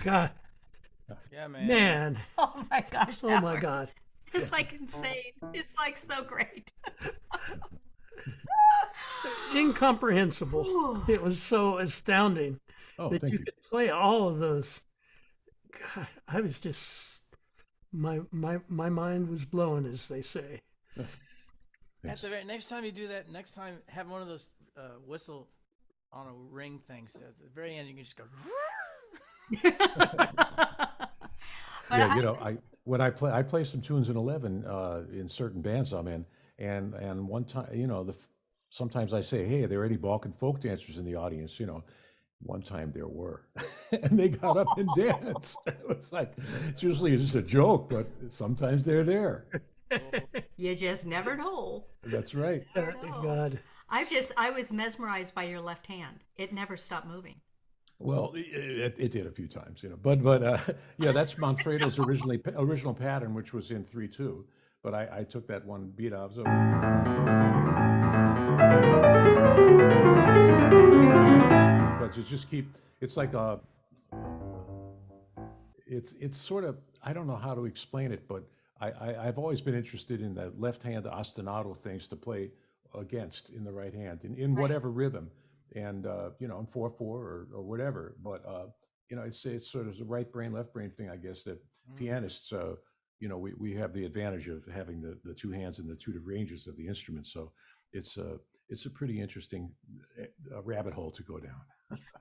D: God,
B: Yeah, man.
D: man.
A: Oh my gosh.
D: Oh my
A: Howard.
D: God.
A: It's like insane. It's like so great.
D: Incomprehensible. It was so astounding
C: Oh,
D: that
C: thank
D: you
C: you.
D: could play all of those. God, I was just my mind was blown, as they say.
B: At the very next time you do that, next time have one of those whistle on a ring things. At the very end, you can just go.
A: But
C: Yeah,
A: I-
C: you know, I play some tunes in 11 in certain bands I'm in, and one time, you know, sometimes I say, hey, are there any Balkan folk dancers in the audience? You know, one time there were, and they got up and danced. It was like, it's usually just a joke, but sometimes they're there.
A: you just never know.
C: That's right.
A: know.
D: God.
A: I was mesmerized by your left hand. It never stopped moving.
C: Well, it did a few times, you know, but yeah, that's Manfredo's original pattern, which was in 3/2. But I took that one beat out. So, but to just keep, it's like it's sort of, I don't know how to explain it, but I've always been interested in the left hand ostinato things to play against in the right hand in whatever rhythm, and you know, in 4/4 or whatever. But you know, it's sort of a right brain left brain thing, I guess, that pianists, you know, we have the advantage of having the two hands and the two ranges of the instrument. So it's a pretty interesting rabbit hole to go down.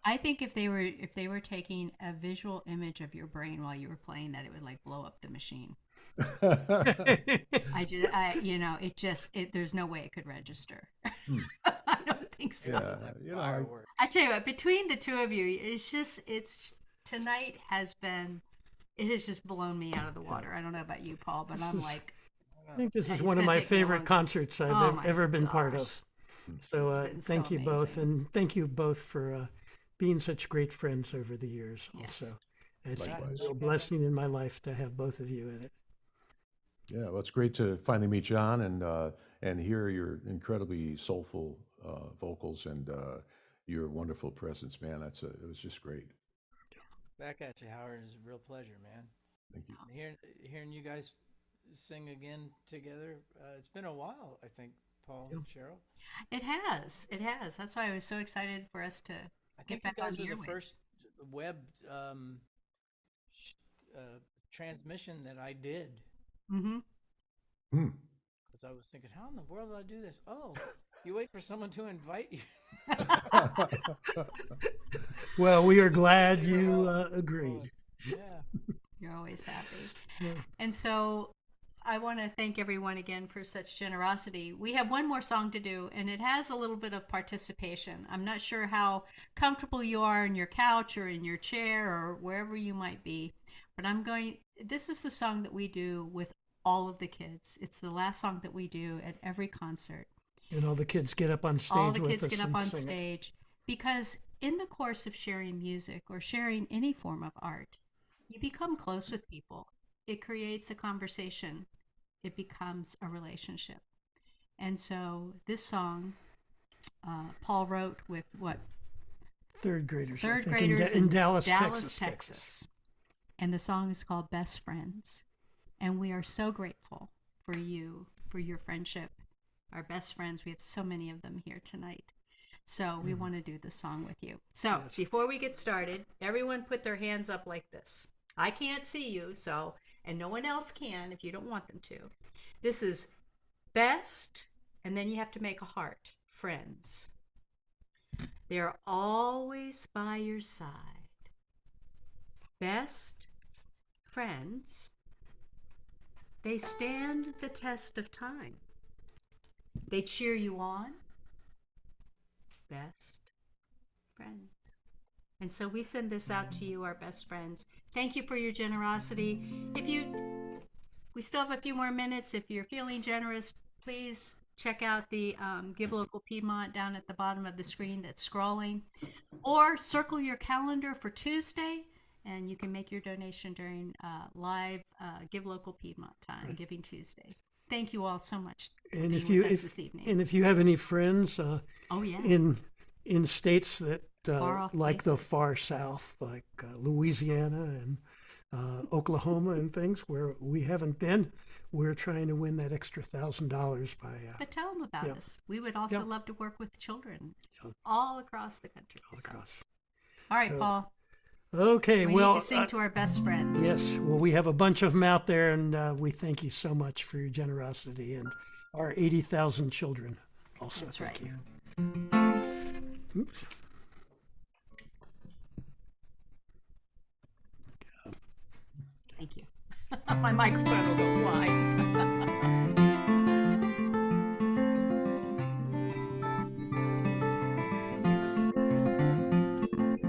A: I think if they were taking a visual image of your brain while you were playing that, it would like blow up the machine. You know, there's no way it could register. I don't think so.
C: Yeah, you know,
B: Fireworks.
A: I tell you what, between the two of you, tonight it has just blown me out of the water. I don't know about you, Paul, but I'm like,
D: I think this is
A: It's
D: one of
A: gonna
D: my
A: take me a
D: favorite
A: long-
D: concerts I've
A: Oh my
D: ever been part
A: gosh.
D: of. So
A: It's been so
D: thank you both,
A: amazing.
D: and thank you both for being such great friends over the years.
A: Yes.
D: Also, it's
C: Likewise.
D: a real blessing in my life to have both of you in it.
C: Yeah, well, it's great to finally meet John and hear your incredibly soulful vocals and your wonderful presence, man. It was just great.
B: Back at you, Howard. It's a real pleasure, man.
C: Thank you.
B: And hearing you guys sing again together. It's been a while, I think, Paul and Cheryl.
A: It has. It has. That's why I was so excited for us to
B: I
A: get
B: think you
A: back on
B: guys
A: the
B: were the
A: airwaves.
B: first web transmission that I did.
A: Mm-hmm.
C: Hmm.
B: Because I was thinking, how in the world do I do this? Oh, you wait for someone to invite you.
D: Well, we are glad you agreed.
B: Yeah.
A: You're always happy.
D: Yeah.
A: And so I want to thank everyone again for such generosity. We have one more song to do, and it has a little bit of participation. I'm not sure how comfortable you are in your couch or in your chair or wherever you might be, but this is the song that we do with all of the kids. It's the last song that we do at every concert.
D: And all the kids get up on stage
A: All the
D: with
A: kids
D: us
A: get up
D: and
A: on
D: sing it.
A: stage because in the course of sharing music or sharing any form of art, you become close with people. It creates a conversation. It becomes a relationship. And so this song, Paul wrote with what?
D: Third graders, I
A: Third
D: think,
A: graders
D: in Dallas, Texas.
A: And the song is called Best Friends. And we are so grateful for you, for your friendship, our best friends. We have so many of them here tonight. So we want to do the song with you. So before we get started, everyone put their hands up like this. I can't see you, and no one else can if you don't want them to. This is best, and then you have to make a heart, friends. They're always by your side. Best friends. They stand the test of time. They cheer you on. Best friends. And so we send this out to you, our best friends. Thank you for your generosity. We still have a few more minutes. If you're feeling generous, please check out the Give Local Piedmont down at the bottom of the screen that's scrolling. Or circle your calendar for Tuesday, and you can make your donation during live Give Local Piedmont time, Giving Tuesday. Thank you all so much for
D: And
A: being with us this evening.
D: if you have any friends
A: Oh, yeah.
D: in states that
A: Far off
D: like the
A: places.
D: far south, like Louisiana and Oklahoma and things where we haven't been. We're trying to win that extra $1,000 by
A: But tell them about
D: yeah.
A: us. We would also
D: Yeah.
A: love to work with children
D: Yeah.
A: all across the country.
D: all across.
A: All right,
D: So,
A: Paul.
D: Okay,
A: We
D: well,
A: need to sing to our best friends.
D: yes, well, we have a bunch of them out there, and we thank you so much for your generosity and our 80,000 children. Also,
A: That's
D: thank
A: right.
D: you. Oops.
A: Thank you. My microphone will go fly.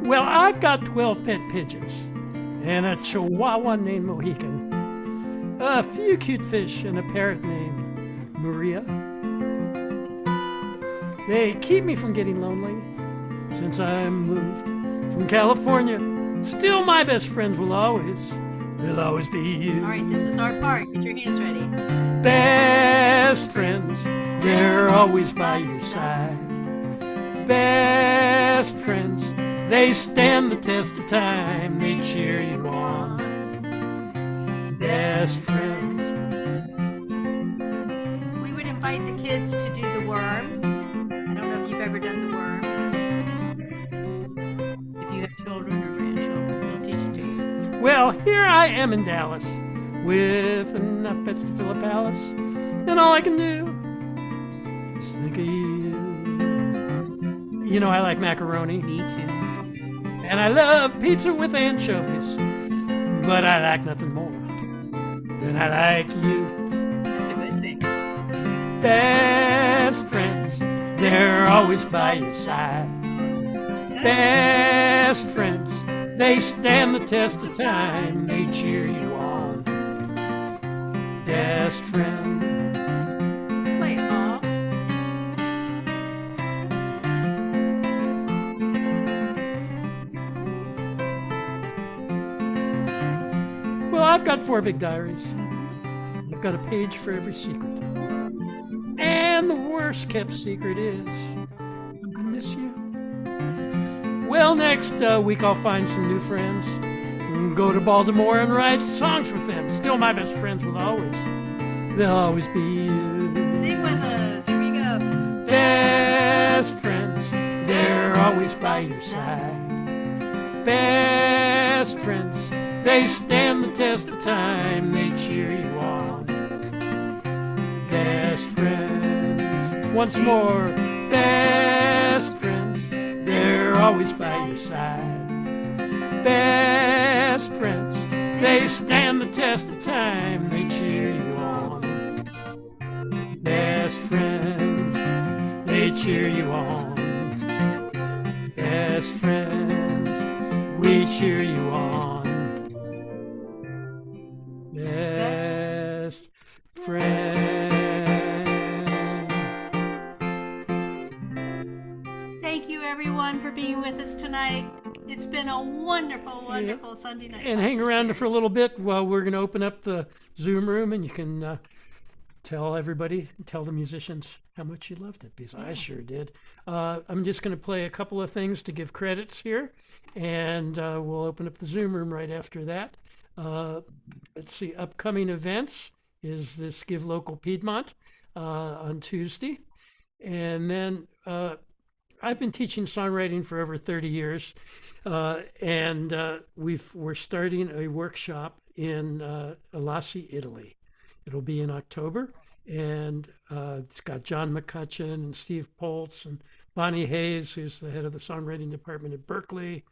D: Well, I've got 12 pet pigeons and a chihuahua named Mohican, a few cute fish, and a parrot named Maria. They keep me from getting lonely since I moved from California. Still, my best friends will always, they'll always be you.
A: All right, this is our part. Get your hands ready.
D: Best friends, they're always by your side. Best friends, they stand the test of time. They cheer you on. Best friends.
A: We would invite the kids to do the worm. I don't know if you've ever done the worm. If you have children or grandchildren, they'll teach it to you.
D: Well, here I am in Dallas with enough pets to fill a palace, and all I can do is think of you. You know I like macaroni,
A: Me too.
D: and I love pizza with anchovies, but I like nothing more than I like you.
A: That's a good thing.
D: Best friends, they're always by your side. Best friends, they stand the test of time. They cheer you on. Best friend.
A: Play it, Paul.
D: Well, I've got 4 big diaries. I've got a page for every secret. And the worst kept secret is I'm gonna miss you. Well, next week I'll find some new friends and go to Baltimore and write songs with them. Still, my best friends will always, they'll always be you.
A: Sing with us. Here we go.
D: Best friends, they're always by your side. Best friends, they stand the test of time. They cheer you on. Best friends, once more. Best friends, they're always by your side. Best friends, they stand the test of time. They cheer you on. Best friends, they cheer you on. Best friends, we cheer you on. Best friends.
A: Thank you, everyone, for being with us tonight. It's been a wonderful, wonderful Sunday night.
D: And hang
A: concert
D: around for a
A: series.
D: little bit while we're going to open up the Zoom room, and you can tell everybody, tell the musicians how much you loved it, because I sure did. I'm just going to play a couple of things to give credits here, and we'll open up the Zoom room right after that. Let's see, upcoming events is this Give Local Piedmont on Tuesday. And then I've been teaching songwriting for over 30 years, and we're starting a workshop in Alassi, Italy. It'll be in October, and it's got John McCutcheon and Steve Poltz and Bonnie Hayes, who's the head of the songwriting department at Berkeley,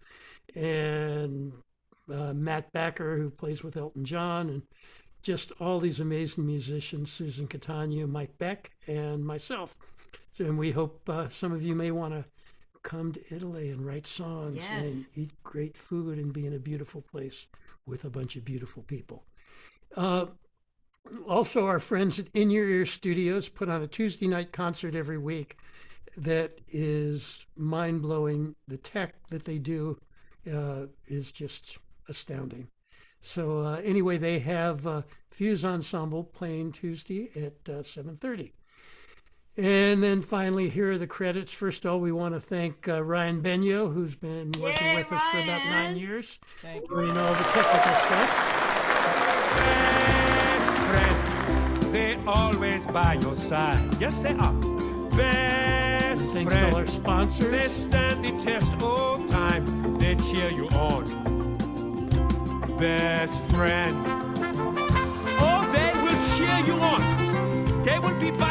D: and Matt Backer, who plays with Elton John, and just all these amazing musicians, Susan Catania, Mike Beck, and myself. So, and we hope some of you may want to come to Italy and write songs
A: Yes.
D: and eat great food and be in a beautiful place with a bunch of beautiful people. Also, our friends at In Your Ear Studios put on a Tuesday night concert every week that is mind-blowing. The tech that they do is just astounding. So anyway, they have Fuse Ensemble playing Tuesday at 7:30. And then finally, here are the credits. First of all, we want to thank Ryan Benyo, who's been working
A: Yay,
D: with us for about
A: Ryan.
D: 9 years.
B: Thank you.
D: Doing all the technical stuff.
F: Best friends, they always by your side. Yes, they are. Best
D: Thanks to all our
F: friends,
D: sponsors.
F: they stand the test of time. They cheer you on. Best friends, oh, they will cheer you on. They will be by